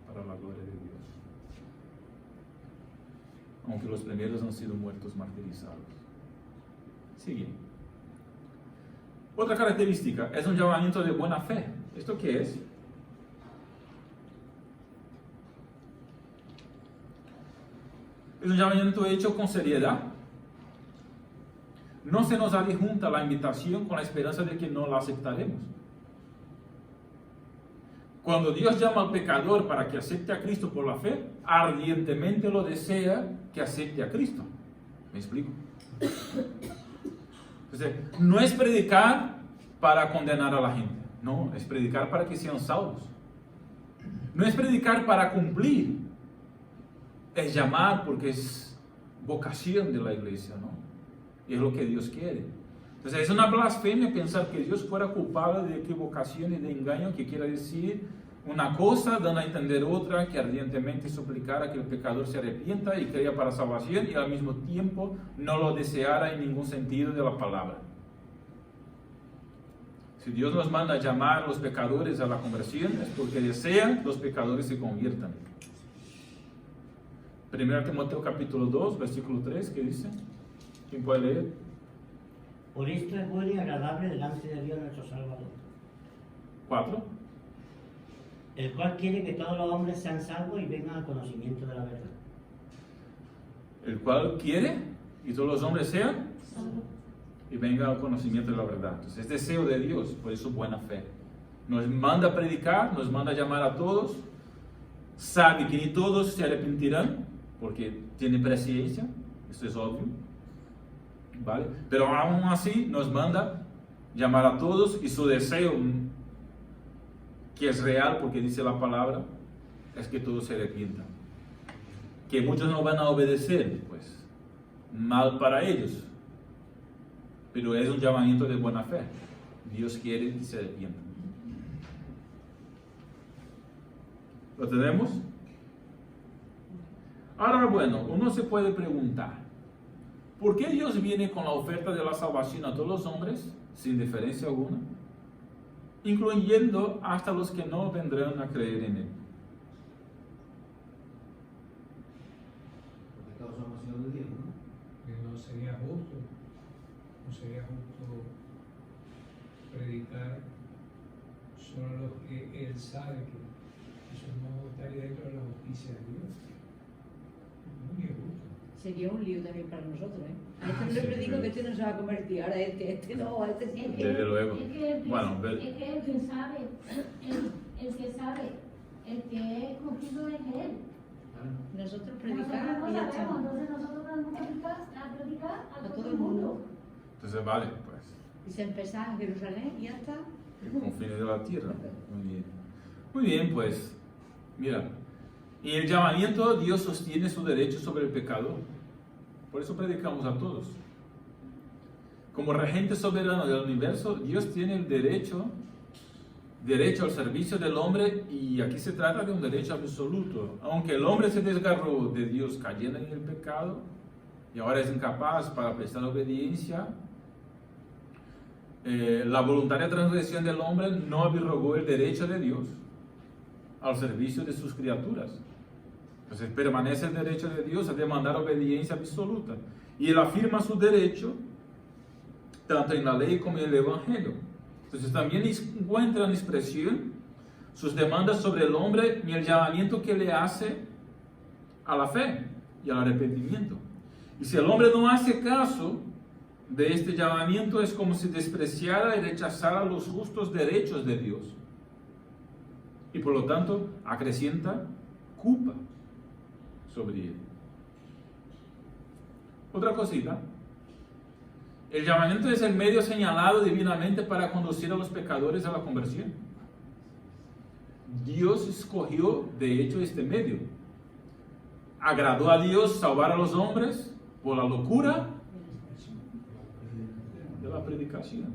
para la gloria de Dios, aunque los primeros han sido muertos martirizados. Sigue. Otra característica es un llamamiento de buena fe. ¿Esto qué es? Es un llamamiento hecho con seriedad. No se nos adjunta la invitación con la esperanza de que no la aceptaremos. Cuando Dios llama al pecador para que acepte a Cristo por la fe, ardientemente lo desea que acepte a Cristo. ¿Me explico? Entonces, no es predicar para condenar a la gente, no, es predicar para que sean salvos. No es predicar para cumplir, es llamar porque es vocación de la iglesia, ¿no? Y es lo que Dios quiere. Entonces, es una blasfemia pensar que Dios fuera culpable de equivocación y de engaño, que quiera decir una cosa, dando a entender otra, que ardientemente suplicara que el pecador se arrepienta y crea para salvación, y al mismo tiempo no lo deseara en ningún sentido de la palabra. Si Dios nos manda a llamar a los pecadores a la conversión, es porque desea que los pecadores se conviertan. 1 Timoteo capítulo 2, versículo 3, ¿qué dice? ¿Quién puede leer? Por esto es bueno y agradable delante de Dios nuestro Salvador, 4. el cual quiere que todos los hombres sean salvos y vengan al conocimiento de la verdad. El cual quiere y todos los hombres sean y vengan al conocimiento de la verdad. Entonces, es deseo de Dios, por eso buena fe. Nos manda a predicar, nos manda a llamar a todos, sabe que ni todos se arrepentirán, porque tiene presciencia, esto es obvio, ¿vale? Pero aún así nos manda llamar a todos, y su deseo, que es real porque dice la palabra, es que todos se arrepientan. Que muchos no van a obedecer, pues mal para ellos, pero es un llamamiento de buena fe. Dios quiere que se arrepientan. ¿Lo tenemos? Ahora, bueno, uno se puede preguntar, ¿por qué Dios viene con la oferta de la salvación a todos los hombres, sin diferencia alguna, incluyendo hasta los que no vendrán a creer en Él? Porque todos somos hijos de Dios, ¿no? Que no sería justo predicar solo a los que Él sabe que eso no estaría dentro de la justicia de Dios. Muy injusto. Sería un lío también para nosotros, ¿eh? A este no le predico que este no se va a convertir, ahora este no, a este sí. Desde luego. Es que el que, Bueno, es que el que sabe, el que es escogido es Él. Nosotros Nosotros predicar no y ya sabemos, está. entonces nosotros tenemos que predicar a todo el mundo. Entonces, vale, pues, Y se empezar a Jerusalén y ya está. el confines de la tierra. Muy bien. Muy bien, pues, mira, en el llamamiento Dios sostiene su derecho sobre el pecado. Por eso predicamos a todos. Como regente soberano del universo, Dios tiene el derecho al servicio del hombre, y aquí se trata de un derecho absoluto. Aunque el hombre se desgarró de Dios cayendo en el pecado y ahora es incapaz para prestar obediencia, la voluntaria transgresión del hombre no abrogó el derecho de Dios al servicio de sus criaturas. Entonces permanece el derecho de Dios a demandar obediencia absoluta, y Él afirma su derecho tanto en la ley como en el Evangelio. Entonces también encuentran expresión sus demandas sobre el hombre y el llamamiento que le hace a la fe y al arrepentimiento. Y si el hombre no hace caso de este llamamiento, es como si despreciara y rechazara los justos derechos de Dios, y por lo tanto acrecienta culpa sobre él. Otra cosita, el llamamiento es el medio señalado divinamente para conducir a los pecadores a la conversión. Dios escogió de hecho este medio. Agradó a Dios salvar a los hombres por la locura de la predicación.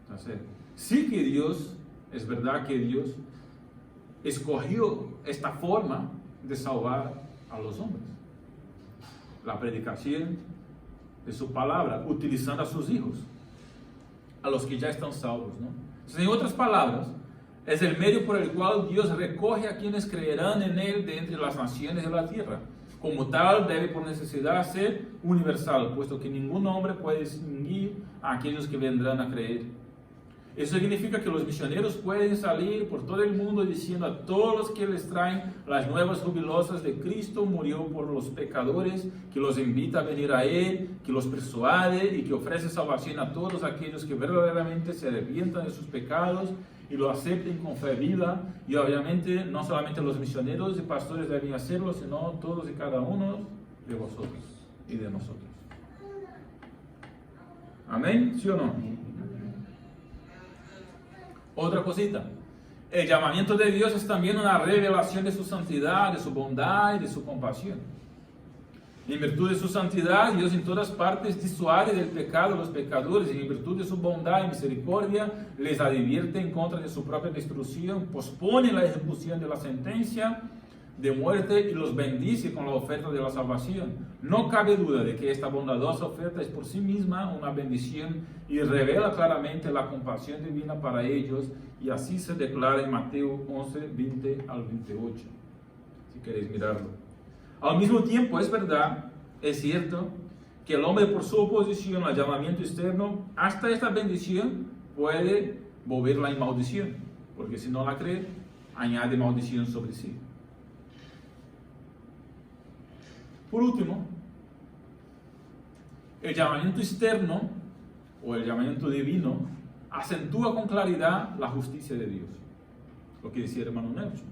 Entonces, sí que Dios, es verdad que Dios escogió esta forma de salvar a los hombres. la predicación de su palabra, utilizando a sus hijos, a los que ya están salvos, ¿no? Entonces, en otras palabras, es el medio por el cual Dios recoge a quienes creerán en Él de entre las naciones de la tierra. Como tal, debe por necesidad ser universal, puesto que ningún hombre puede distinguir a aquellos que vendrán a creer. Eso significa que los misioneros pueden salir por todo el mundo diciendo a todos los que les traen las nuevas jubilosas de Cristo murió por los pecadores, que los invita a venir a Él, que los persuade y que ofrece salvación a todos aquellos que verdaderamente se arrepientan de sus pecados y lo acepten con fe viva. Y obviamente no solamente los misioneros y pastores deben hacerlo, sino todos y cada uno de vosotros y de nosotros. ¿Amén? ¿Sí o no? Otra cosita, el llamamiento de Dios es también una revelación de su santidad, de su bondad y de su compasión. En virtud de su santidad, Dios en todas partes disuade del pecado a los pecadores, y en virtud de su bondad y misericordia, les advierte en contra de su propia destrucción, pospone la ejecución de la sentencia de muerte y los bendice con la oferta de la salvación. No cabe duda de que esta bondadosa oferta es por sí misma una bendición y revela claramente la compasión divina para ellos, y así se declara en Mateo 11, 20 al 28, si queréis mirarlo. Al mismo tiempo, es verdad, es cierto, que el hombre por su oposición al llamamiento externo, hasta esta bendición puede volverla en maldición, porque si no la cree, añade maldición sobre sí. Por último, el llamamiento externo o el llamamiento divino acentúa con claridad la justicia de Dios, lo que decía el hermano Nelson.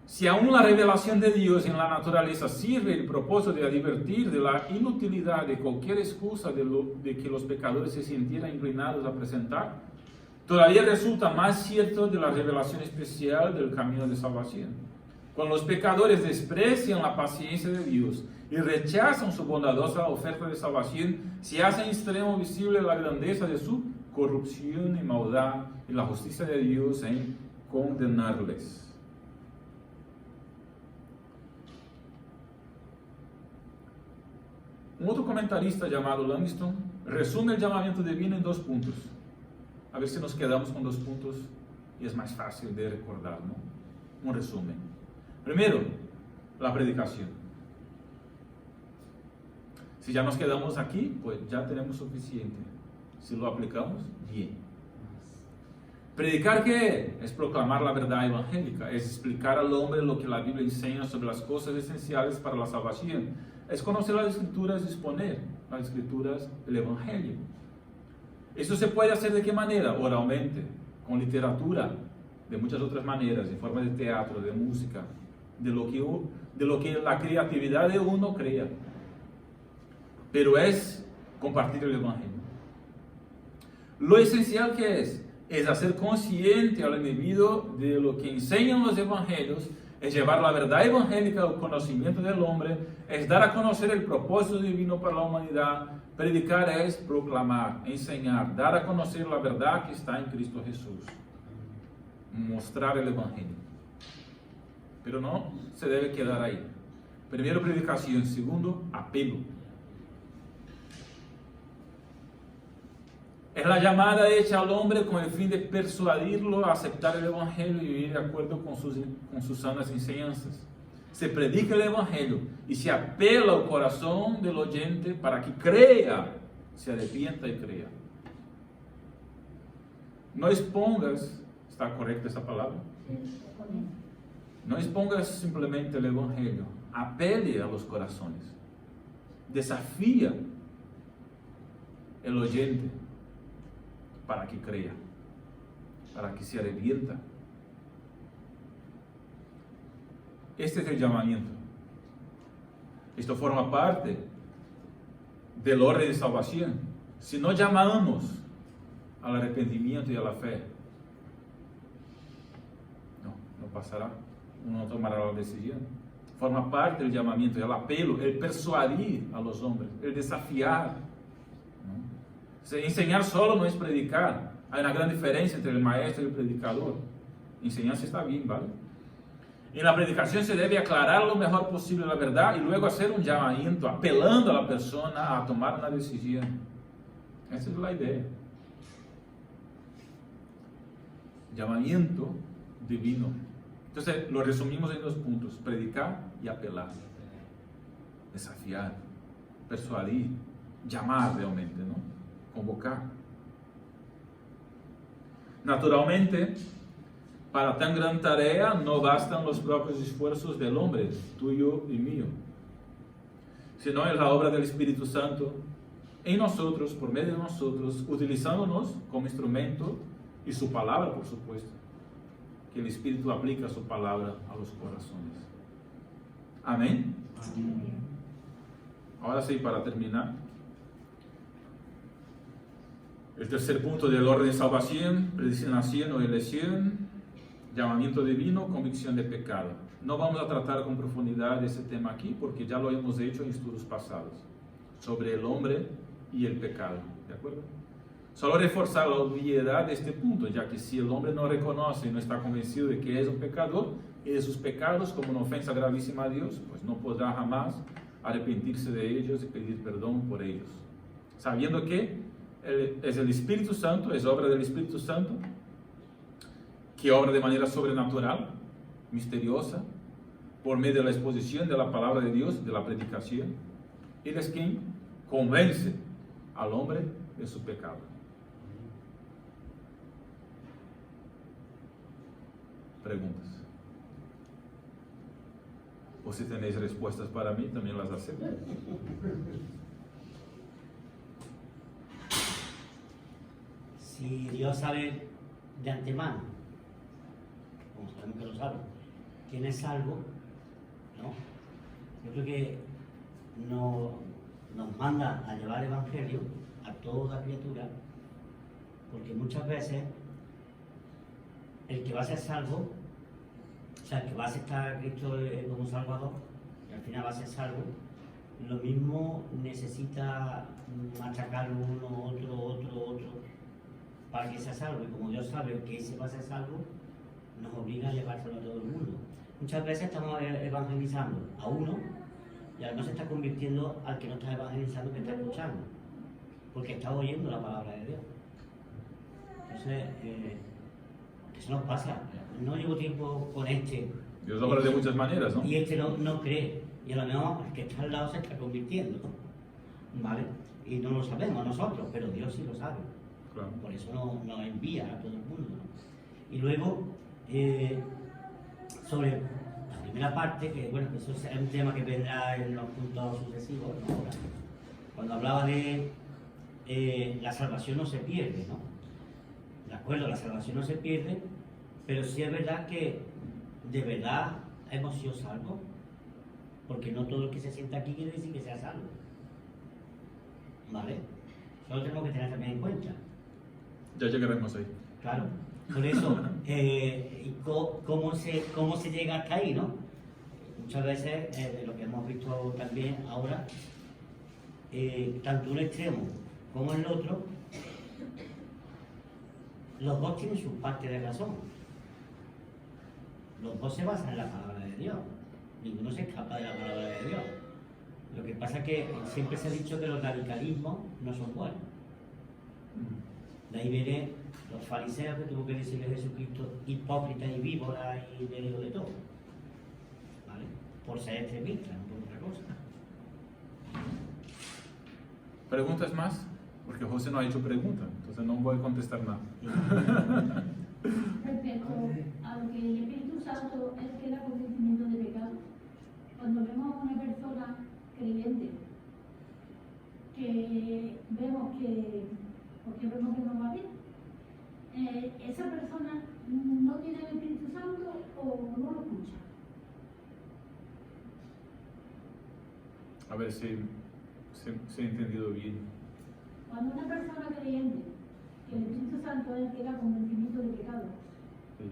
Si aún la revelación de Dios en la naturaleza sirve el propósito de advertir de la inutilidad de cualquier excusa de que los pecadores se sintieran inclinados a presentar, todavía resulta más cierto de la revelación especial del camino de salvación. Cuando los pecadores desprecian la paciencia de Dios y rechazan su bondadosa oferta de salvación, se hace en extremo visible la grandeza de su corrupción y maldad y la justicia de Dios en condenarles. Un otro comentarista llamado Langston resume el llamamiento divino en 2 puntos. A ver si nos quedamos con 2 puntos y es más fácil de recordar, ¿no? Un resumen. Primero, la predicación. Si ya nos quedamos aquí, pues ya tenemos suficiente. Si lo aplicamos, bien. ¿Predicar qué es? Es proclamar la verdad evangélica, es explicar al hombre lo que la Biblia enseña sobre las cosas esenciales para la salvación. Es conocer las Escrituras y exponer las Escrituras del Evangelio. Eso se puede hacer de qué manera? Oralmente, con literatura, de muchas otras maneras, en forma de teatro, de música, de lo que la creatividad de uno crea. Pero es compartir el Evangelio. Lo esencial que es hacer consciente al individuo de lo que enseñan los Evangelios, es llevar la verdad evangélica al conocimiento del hombre, es dar a conocer el propósito divino para la humanidad. Predicar es proclamar, enseñar, dar a conocer la verdad que está en Cristo Jesús. Mostrar el Evangelio. Pero no se debe quedar ahí. Primero, predicación. Segundo, apelo. Es la llamada hecha al hombre con el fin de persuadirlo a aceptar el Evangelio y vivir de acuerdo con sus sanas enseñanzas. Se predica el Evangelio y se apela al corazón del oyente para que crea, se arrepienta y crea. No expongas, ¿está correcta esa palabra? No expongas simplemente el Evangelio, apele a los corazones, desafía el oyente para que crea, para que se arrepienta. Este es el llamamiento. Esto forma parte del orden de salvación. Si no llamamos al arrepentimiento y a la fe, no pasará, uno no tomará la decisión. Forma parte del llamamiento, el apelo, el persuadir a los hombres, el desafiar. Enseñar solo no es predicar. Hay una gran diferencia entre el maestro y el predicador. Enseñanza está bien, ¿vale? En la predicación se debe aclarar lo mejor posible la verdad y luego hacer un llamamiento, apelando a la persona a tomar una decisión. Esa es la idea. Llamamiento divino. Entonces lo resumimos en 2 puntos: predicar y apelar, desafiar, persuadir, llamar realmente, ¿no? Convocar. Naturalmente, para tan gran tarea no bastan los propios esfuerzos del hombre, tuyo y mío, sino es la obra del Espíritu Santo en nosotros, por medio de nosotros, utilizándonos como instrumento y su palabra, por supuesto, que el Espíritu aplica su palabra a los corazones. Amén. Ahora sí, para terminar, el tercer punto del orden de salvación: predestinación o elección, llamamiento divino, convicción de pecado. No vamos a tratar con profundidad ese tema aquí porque ya lo hemos hecho en estudios pasados sobre el hombre y el pecado, ¿de acuerdo? Solo reforzar la obviedad de este punto, ya que si el hombre no reconoce y no está convencido de que es un pecador y de sus pecados como una ofensa gravísima a Dios, pues no podrá jamás arrepentirse de ellos y pedir perdón por ellos, sabiendo que es el Espíritu Santo, es obra del Espíritu Santo, que obra de manera sobrenatural, misteriosa, por medio de la exposición de la palabra de Dios, de la predicación. Él es quien convence al hombre de su pecado. Preguntas. O si tenéis respuestas para mí, también las acepto. Si Dios sabe de antemano, como sabemos que lo sabe, quién es salvo, ¿no? Yo creo que nos manda a llevar el Evangelio a toda criatura, porque muchas veces el que va a ser salvo, o sea, el que va a aceptar a Cristo como Salvador, y al final va a ser salvo, lo mismo necesita machacarlo uno, otro, para que sea salvo. Y como Dios sabe que ese va a ser salvo, nos obliga a llevárselo a todo el mundo. Muchas veces estamos evangelizando a uno y ahora no se está convirtiendo al que no está evangelizando, que está escuchando, porque está oyendo la palabra de Dios. Entonces, eso nos pasa. No llevo tiempo con este. Dios obra de muchas maneras, ¿no? Y este no cree. Y a lo mejor el que está al lado se está convirtiendo, ¿vale? Y no lo sabemos nosotros, pero Dios sí lo sabe. Claro. Por eso nos envía a todo el mundo, ¿no? Y luego, sobre la primera parte, que bueno, eso es un tema que vendrá en los puntos sucesivos, ¿no? Cuando hablaba de la salvación no se pierde, ¿no? De acuerdo, la salvación no se pierde, pero sí es verdad que de verdad hemos sido salvos, porque no todo el que se sienta aquí quiere decir que sea salvo, ¿vale? Eso lo tenemos que tener también en cuenta. Ya llegaremos ahí. Claro, por eso, ¿cómo se llega hasta ahí, no? Muchas veces, de lo que hemos visto también ahora, tanto un extremo como el otro, los dos tienen su parte de razón. Los dos se basan en la palabra de Dios. Ninguno se escapa de la palabra de Dios. Lo que pasa es que siempre se ha dicho que los radicalismos no son buenos. De ahí viene los fariseos que tuvo que decirle a Jesucristo hipócritas y víboras y le digo de todo, ¿vale? Por ser extremistas, no por otra cosa. ¿Preguntas más? Porque José no ha hecho pregunta, entonces no voy a contestar nada. Respecto a lo que el Espíritu Santo es que da convencimiento de pecado, cuando vemos a una persona creyente que vemos que, porque vemos que no va bien, esa persona no tiene el Espíritu Santo o no lo escucha. A ver si he entendido bien. Cuando una persona creyente, que el Espíritu Santo es el que da convencimiento de pecado, Sí.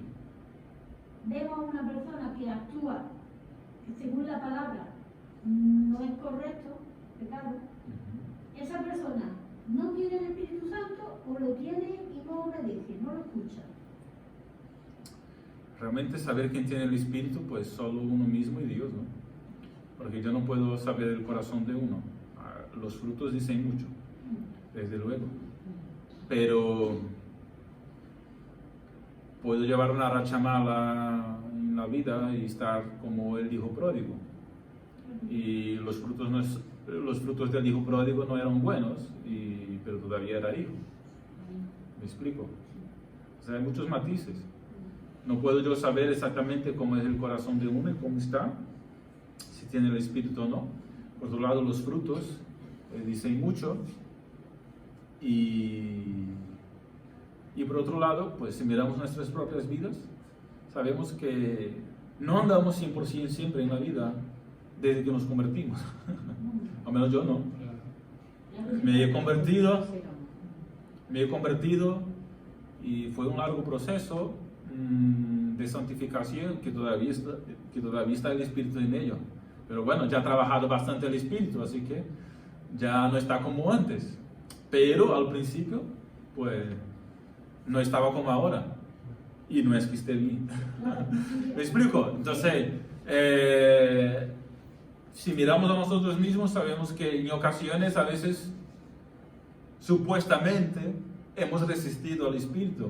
vemos a una persona que actúa que según la palabra no es correcto, pecado, esa persona no tiene el Espíritu Santo o lo tiene y no obedece, no lo escucha. realmente saber quién tiene el Espíritu, pues solo uno mismo y Dios, ¿no? Porque yo no puedo saber el corazón de uno. Los frutos dicen mucho, desde luego. Pero puedo llevar una racha mala en la vida y estar como el hijo pródigo. Y los frutos del hijo pródigo no eran buenos, pero todavía era hijo. ¿Me explico? O sea, hay muchos matices. No puedo yo saber exactamente cómo es el corazón de uno y cómo está, si tiene el Espíritu o no. Por otro lado, los frutos dicen mucho. Y por otro lado, pues si miramos nuestras propias vidas, sabemos que no andamos 100% siempre en la vida desde que nos convertimos. Al menos yo no. Me he convertido y fue un largo proceso de santificación que todavía está el Espíritu en ello. Pero bueno, ya ha trabajado bastante el Espíritu, así que ya no está como antes. Pero al principio, pues, no estaba como ahora. Y no es que esté bien. ¿Me explico? Entonces, si miramos a nosotros mismos, sabemos que en ocasiones, a veces, supuestamente, hemos resistido al Espíritu.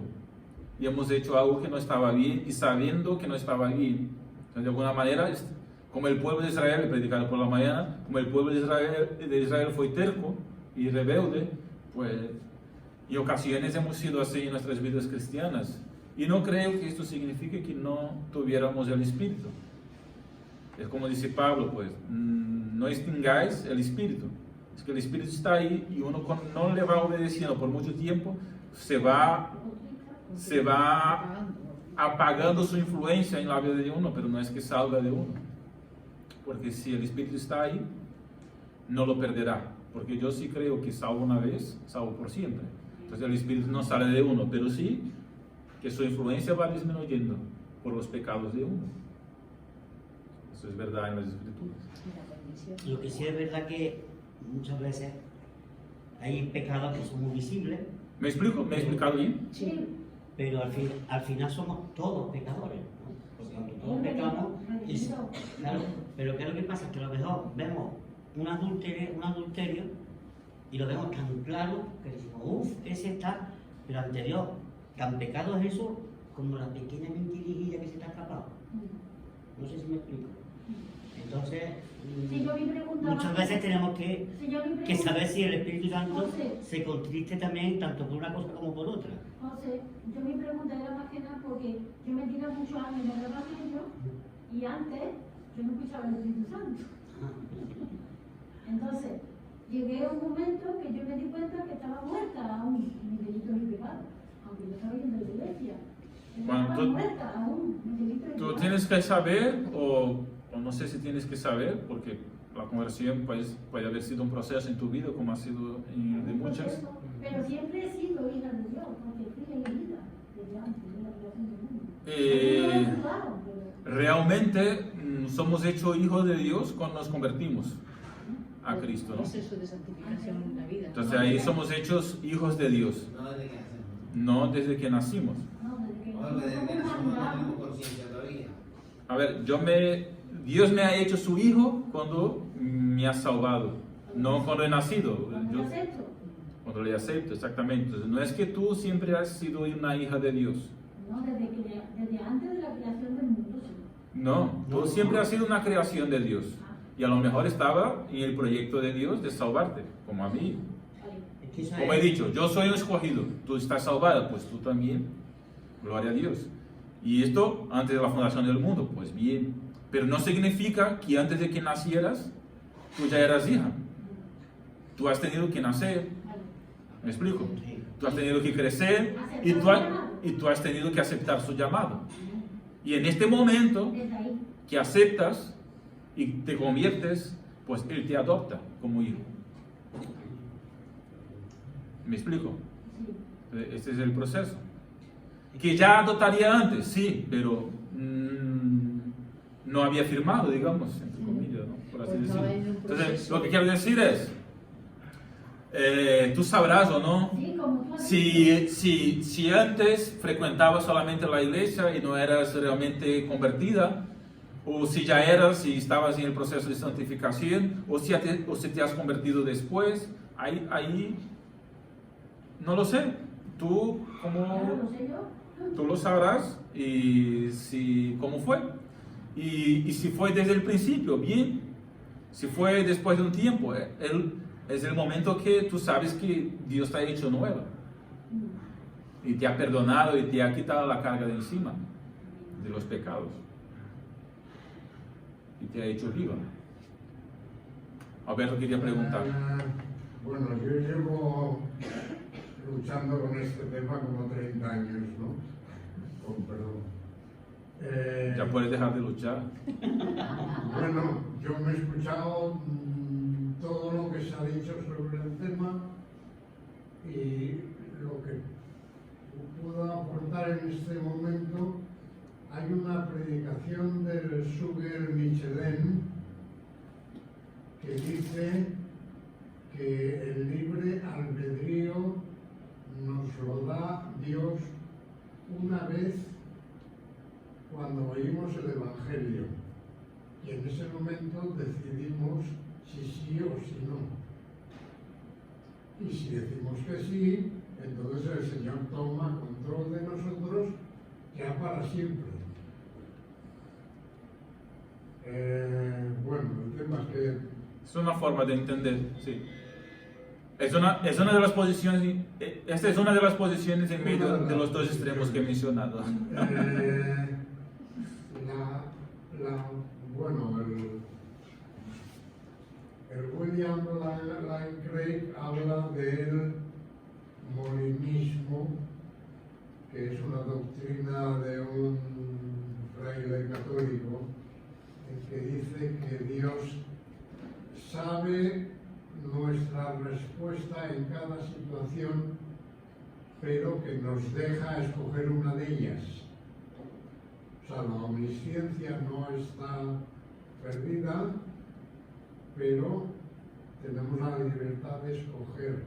Y hemos hecho algo que no estaba bien, y sabiendo que no estaba bien. Entonces, de alguna manera, como el pueblo de Israel, predicado por la mañana, como el pueblo de Israel fue terco y rebelde, pues en ocasiones hemos sido así en nuestras vidas cristianas. Y no creo que esto signifique que no tuviéramos el Espíritu. Es como dice Pablo, pues, no extingáis el Espíritu. Es que el Espíritu está ahí y uno cuando no le va obedeciendo por mucho tiempo, se va apagando su influencia en la vida de uno, pero no es que salga de uno. Porque si el Espíritu está ahí, no lo perderá. Porque yo sí creo que salvo una vez, salvo por siempre. Entonces el Espíritu no sale de uno, pero sí que su influencia va disminuyendo por los pecados de uno. Eso es verdad en las Escrituras. Lo que sí es verdad que muchas veces hay pecados que son muy visibles. ¿Me explico? ¿Me he explicado bien? Sí. Pero al final somos todos pecadores, ¿no? Porque aunque todos pecamos, claro, pero ¿qué es lo que pasa? Que a lo mejor vemos un adulterio y lo vemos tan claro que decimos, uff, ese está, pero anterior, tan pecado es eso como la pequeña mentirijilla que se te ha escapado. No sé si me explico. Entonces, muchas veces tenemos que saber si el Espíritu Santo se contriste también tanto por una cosa como por otra. José, yo mi pregunta era más que nada porque yo me tiré muchos años en el Evangelio y antes yo no escuchaba el Espíritu Santo. Entonces, llegué a un momento que yo me di cuenta que estaba muerta aún mis delitos y pecados, aunque yo estaba yendo a la iglesia. Estaba muerta aún mis delitos y pecados. Tú tienes que saber, o no sé si tienes que saber, porque la conversión pues, puede haber sido un proceso en tu vida, como ha sido en de muchas. Pero siempre he sido hija de Dios, porque fui elegida desde antes de la creación del mundo. Realmente somos hechos hijos de Dios cuando nos convertimos a Cristo, ¿no? Proceso de santificación en la vida. Entonces ahí somos hechos hijos de Dios, no desde que nacimos. A ver, Dios me ha hecho su hijo cuando me ha salvado, no cuando he nacido. Cuando le acepto, exactamente. Entonces, no es que tú siempre has sido una hija de Dios. No, desde antes de la creación del mundo. Sí. No, tú siempre has sido una creación de Dios. Y a lo mejor estaba en el proyecto de Dios de salvarte, como a mí. Como he dicho, yo soy un escogido, tú estás salvada, pues tú también. Gloria a Dios. Y esto antes de la fundación del mundo, pues bien. Pero no significa que antes de que nacieras, tú ya eras hija. Tú has tenido que nacer. ¿Me explico? Tú has tenido que crecer y tú has tenido que aceptar su llamado. Y en este momento que aceptas y te conviertes, pues Él te adopta como hijo. ¿Me explico? Este es el proceso. Que ya adoptaría antes, sí, pero no había firmado, digamos, entre comillas, ¿no? Por así decirlo. Entonces, lo que quiero decir es, tú sabrás o no. Sí, como tú Si antes frecuentabas solamente la iglesia y no eras realmente convertida, o si ya eras y estabas en el proceso de santificación, o si te has convertido después, ahí no lo sé. Tú lo sabrás y cómo fue. Y si fue desde el principio, bien. Si fue después de un tiempo, es el momento que tú sabes que Dios te ha hecho nueva. Y te ha perdonado y te ha quitado la carga de encima de los pecados. Y te ha hecho viva. Alberto quería preguntar. Bueno, yo llevo luchando con este tema como 30 años, ¿no? Con perdón. Ya puedes dejar de luchar. Bueno, yo me he escuchado todo lo que se ha dicho sobre el tema y lo que puedo aportar en este momento. Hay una predicación del Suger Michelin que dice que el libre albedrío nos lo da Dios una vez cuando oímos el Evangelio y en ese momento decidimos si sí o si no. Y si decimos que sí, entonces el Señor toma control de nosotros ya para siempre. Bueno, el tema es que... Es una forma de entender, sí. Es una de las posiciones, esta es una de las posiciones en medio de los dos extremos que he mencionado. Bueno, el William Lane Craig habla del molinismo, que es una doctrina de un fraile católico, en que dice que Dios sabe nuestra respuesta en cada situación, pero que nos deja escoger una de ellas. O sea, la omnisciencia no está perdida, pero tenemos la libertad de escoger.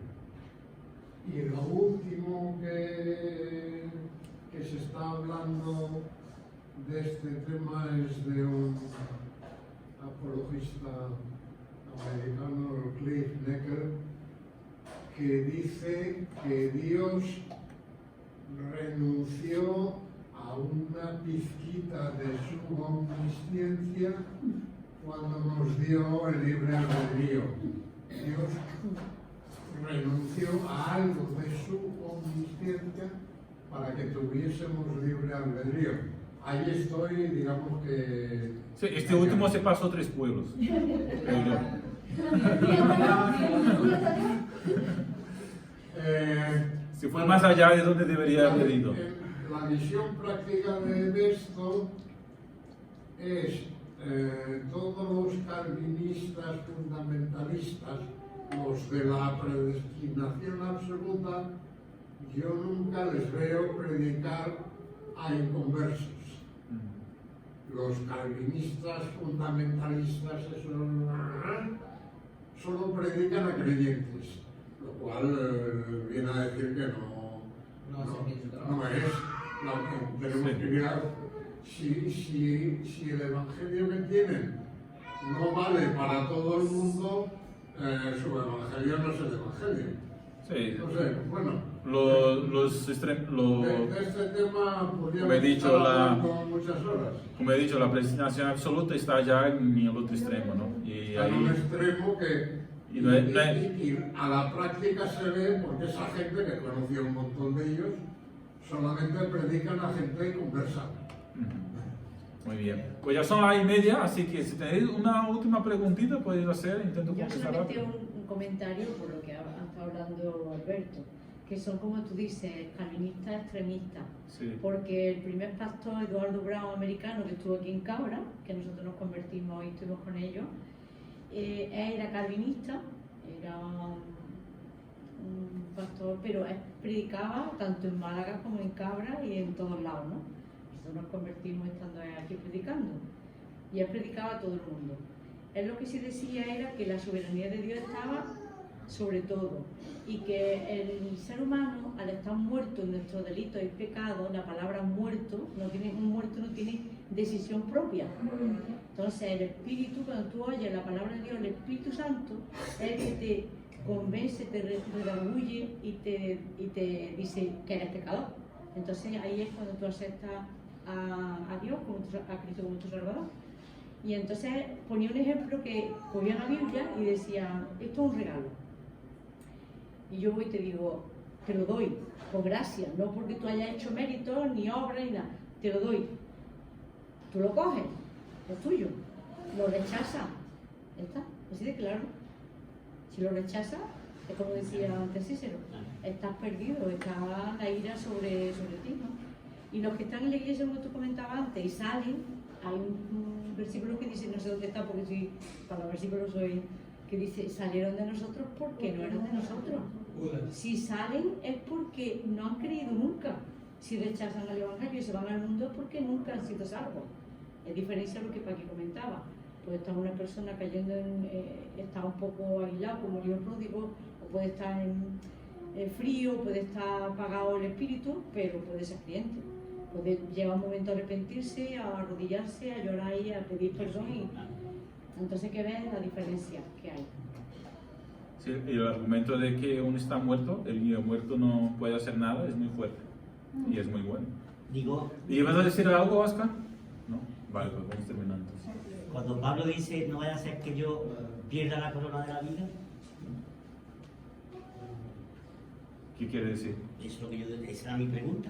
Y lo último que se está hablando de este tema es de un apologista americano, Cliff Necker, que dice que Dios renunció a una pizquita de su omnisciencia cuando nos dio el libre albedrío. Dios renunció a algo de su omnisciencia para que tuviésemos libre albedrío. Ahí estoy, digamos que... Sí, este último se pasó 3 pueblos. Si fue más allá de donde debería haber ido. La visión práctica de esto es todos los calvinistas fundamentalistas, los de la predestinación absoluta, yo nunca les veo predicar a inconversos. Los calvinistas fundamentalistas solo predican a creyentes, lo cual viene a decir que no es lo que tenemos que mirar. Si el evangelio que tienen no vale para todo el mundo, su evangelio no es el evangelio. Sí. No sé, bueno. De este tema como he dicho, muchas horas. Como he dicho, la predestinación absoluta está ya en el otro extremo, ¿no? Y en un extremo que y a la práctica se ve porque esa gente que conoció un montón de ellos solamente predican a gente conversa. Muy bien. Pues ya son las 1:30, así que si tenéis una última preguntita podéis hacer, intento Yo contestar solamente rápido. un comentario por lo que ha estado hablando Alberto, que son, como tú dices, calvinistas extremistas. Sí. Porque el primer pastor, Eduardo Brown, americano, que estuvo aquí en Cabra, que nosotros nos convertimos y estuvimos con ellos, él era calvinista, era un pastor, pero él predicaba tanto en Málaga como en Cabra y en todos lados, ¿no? Nosotros nos convertimos estando aquí predicando, y él predicaba a todo el mundo. Él lo que sí decía era que la soberanía de Dios estaba sobre todo, y que el ser humano, al estar muerto en nuestros delitos y pecados, la palabra muerto no tiene decisión propia. Entonces el Espíritu, cuando tú oyes la palabra de Dios, el Espíritu Santo es el que te convence, te redarguye y te dice que eres pecador. Entonces ahí es cuando tú aceptas a Dios, a Cristo como tu Salvador. Y entonces ponía un ejemplo que cogía la Biblia y decía, esto es un regalo. Y yo voy y te digo, te lo doy, por gracia, no porque tú hayas hecho méritos, ni obra, ni nada, te lo doy. Tú lo coges, es tuyo, lo rechazas, ya está, así de claro. Si lo rechazas, es como decía antes Cícero, estás perdido, está la ira sobre ti, ¿no? Y los que están en la iglesia, como tú comentabas antes, y salen, hay un versículo que dice, no sé dónde está, porque si para los versículos soy, que dice, salieron de nosotros porque no eran de nosotros. Si salen es porque no han creído nunca. Si rechazan el Evangelio y se van al mundo es porque nunca han sido salvos. Es diferencia a lo que Paqui comentaba. Puede estar una persona cayendo está un poco aislado como el hijo pródigo, o puede estar en frío, puede estar apagado el espíritu, pero puede ser creyente. Puede llegar un momento a arrepentirse, a arrodillarse, a llorar y a pedir perdón. Y entonces hay que ver la diferencia que hay. Sí, y el argumento de que uno está muerto, el niño muerto no puede hacer nada, es muy fuerte y es muy bueno. Digo, ¿Y vas a decir algo, Oscar? No. Vale, pues vamos terminando. cuando Pablo dice, no vaya a ser que yo pierda la corona de la vida, ¿Qué quiere decir? eso es lo que esa era mi pregunta.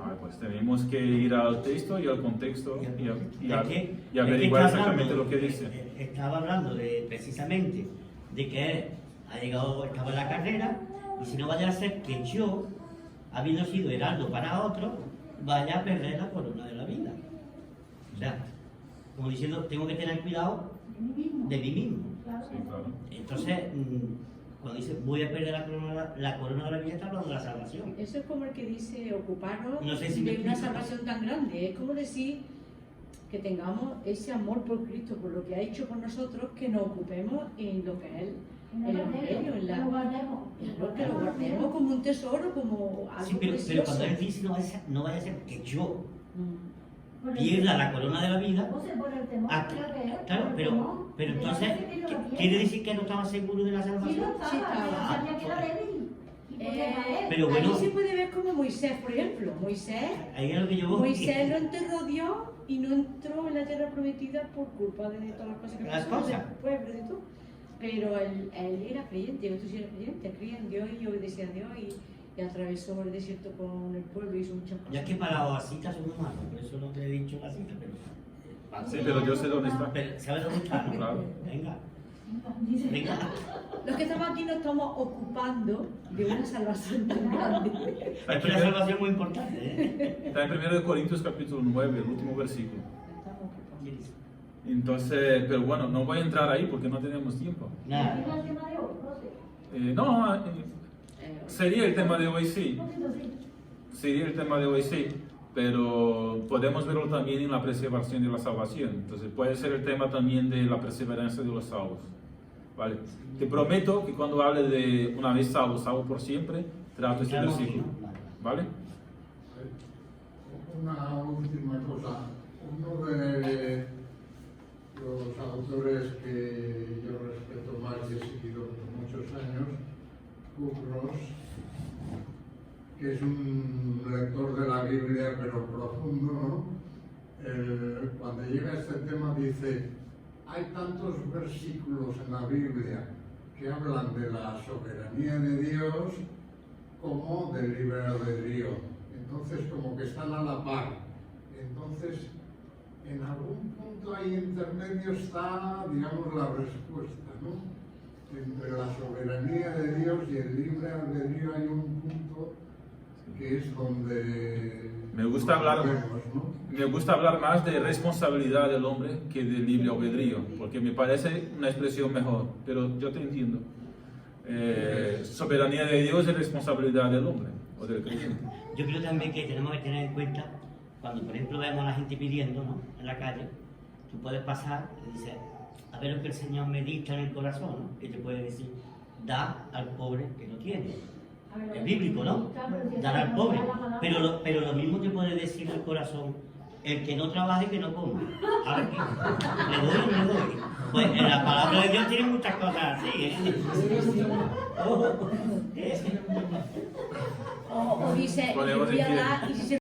A ver, pues tenemos que ir al texto y al contexto y Es averiguar que exactamente lo que dice. Estaba hablando precisamente de que él ha llegado, estaba en la carrera, y si no vaya a ser que yo, habiendo sido heraldo para otro, vaya a perder la corona de la vida. O sea, como diciendo, tengo que tener cuidado de mí mismo. Sí, claro. Entonces, cuando dice voy a perder la corona de la vida, está hablando de la salvación. Eso es como el que dice ocuparnos No sé si me de una explico. salvación tan grande. Es como decir que tengamos ese amor por Cristo, por lo que ha hecho por nosotros, que nos ocupemos en lo que es el Evangelio, en Lo guardemos. que lo guardemos como un tesoro, como algo Sí, pero precioso. cuando él dice no vaya a ser que yo Por el pierda temor. la corona de la vida, O sea, por el temor, creo que es. claro, por el pero temor. entonces, Yo sé que no lo ¿quiere tiene. decir que no estaba seguro de la Sí lo salvación? estaba, Sí estaba. pero sabía que era débil. Y podía caer. Pero bueno. Aquí se puede ver como Moisés, por ejemplo. Ahí es lo que yo voy. Moisés lo enterró Dios y no entró en la tierra prometida por culpa de todas las cosas que Las pasaron cosas. del pueblo y todo. Pero él era creyente, tú sí eras creyente, creía en Dios y obedecía a Dios y atravesó el desierto con el pueblo y hizo muchas cosas. Ya que para las citas son humanos, por eso no te he dicho la cita, pero. Sí, pero yo sé dónde está. Pero, ¿sabes dónde está? no? Claro. Venga, Dice, venga. Los que estamos aquí nos estamos ocupando de una salvación tan grande. Es una salvación muy importante, ¿eh? Está en 1 Corintios capítulo 9, el último versículo. Estamos ocupados. Entonces, pero bueno, no voy a entrar ahí porque no tenemos tiempo. Nada. ¿Digo el tema de hoy? José? No, Eh, sería el tema de hoy sí. Un poquito sí. Sería el tema de hoy sí, pero podemos verlo también en la preservación de la salvación. Entonces puede ser el tema también de la perseverancia de los salvos. ¿Vale? Te prometo que cuando hable de una vez salvo, salvo por siempre, trato este Entramos versículo. aquí, ¿no? ¿Vale? Una última cosa. Uno de los autores que yo respeto más y he seguido por muchos años, Hugh Ross, que es un lector de la Biblia pero profundo, ¿no? Cuando llega a este tema dice, hay tantos versículos en la Biblia que hablan de la soberanía de Dios como del libre albedrío. Entonces como que están a la par. Entonces en algún punto ahí intermedio está, digamos, la respuesta, ¿no? Entre la soberanía de Dios y el libre albedrío hay un punto que es donde Me gusta hablar, nos vemos, ¿no? me gusta hablar más de responsabilidad del hombre que de libre albedrío, porque me parece una expresión mejor, pero yo te entiendo. Soberanía de Dios y responsabilidad del hombre o del creyente. Yo creo también que tenemos que tener en cuenta, cuando por ejemplo vemos a la gente pidiendo, ¿no? En la calle, tú puedes pasar y dices, a ver lo que el Señor me dicta en el corazón, ¿no? Y te puede decir, da al pobre que no tiene. A ver, Es bíblico, ¿no? claro, pero si Dar al eso pobre. no da la palabra. Pero lo mismo te puede decir el corazón, el que no trabaje, que no coma. A ver, ¿le doy o no le doy? Pues en la palabra de Dios tiene muchas cosas así, ¿eh? O dice, Podemos voy a decir- dar, y si se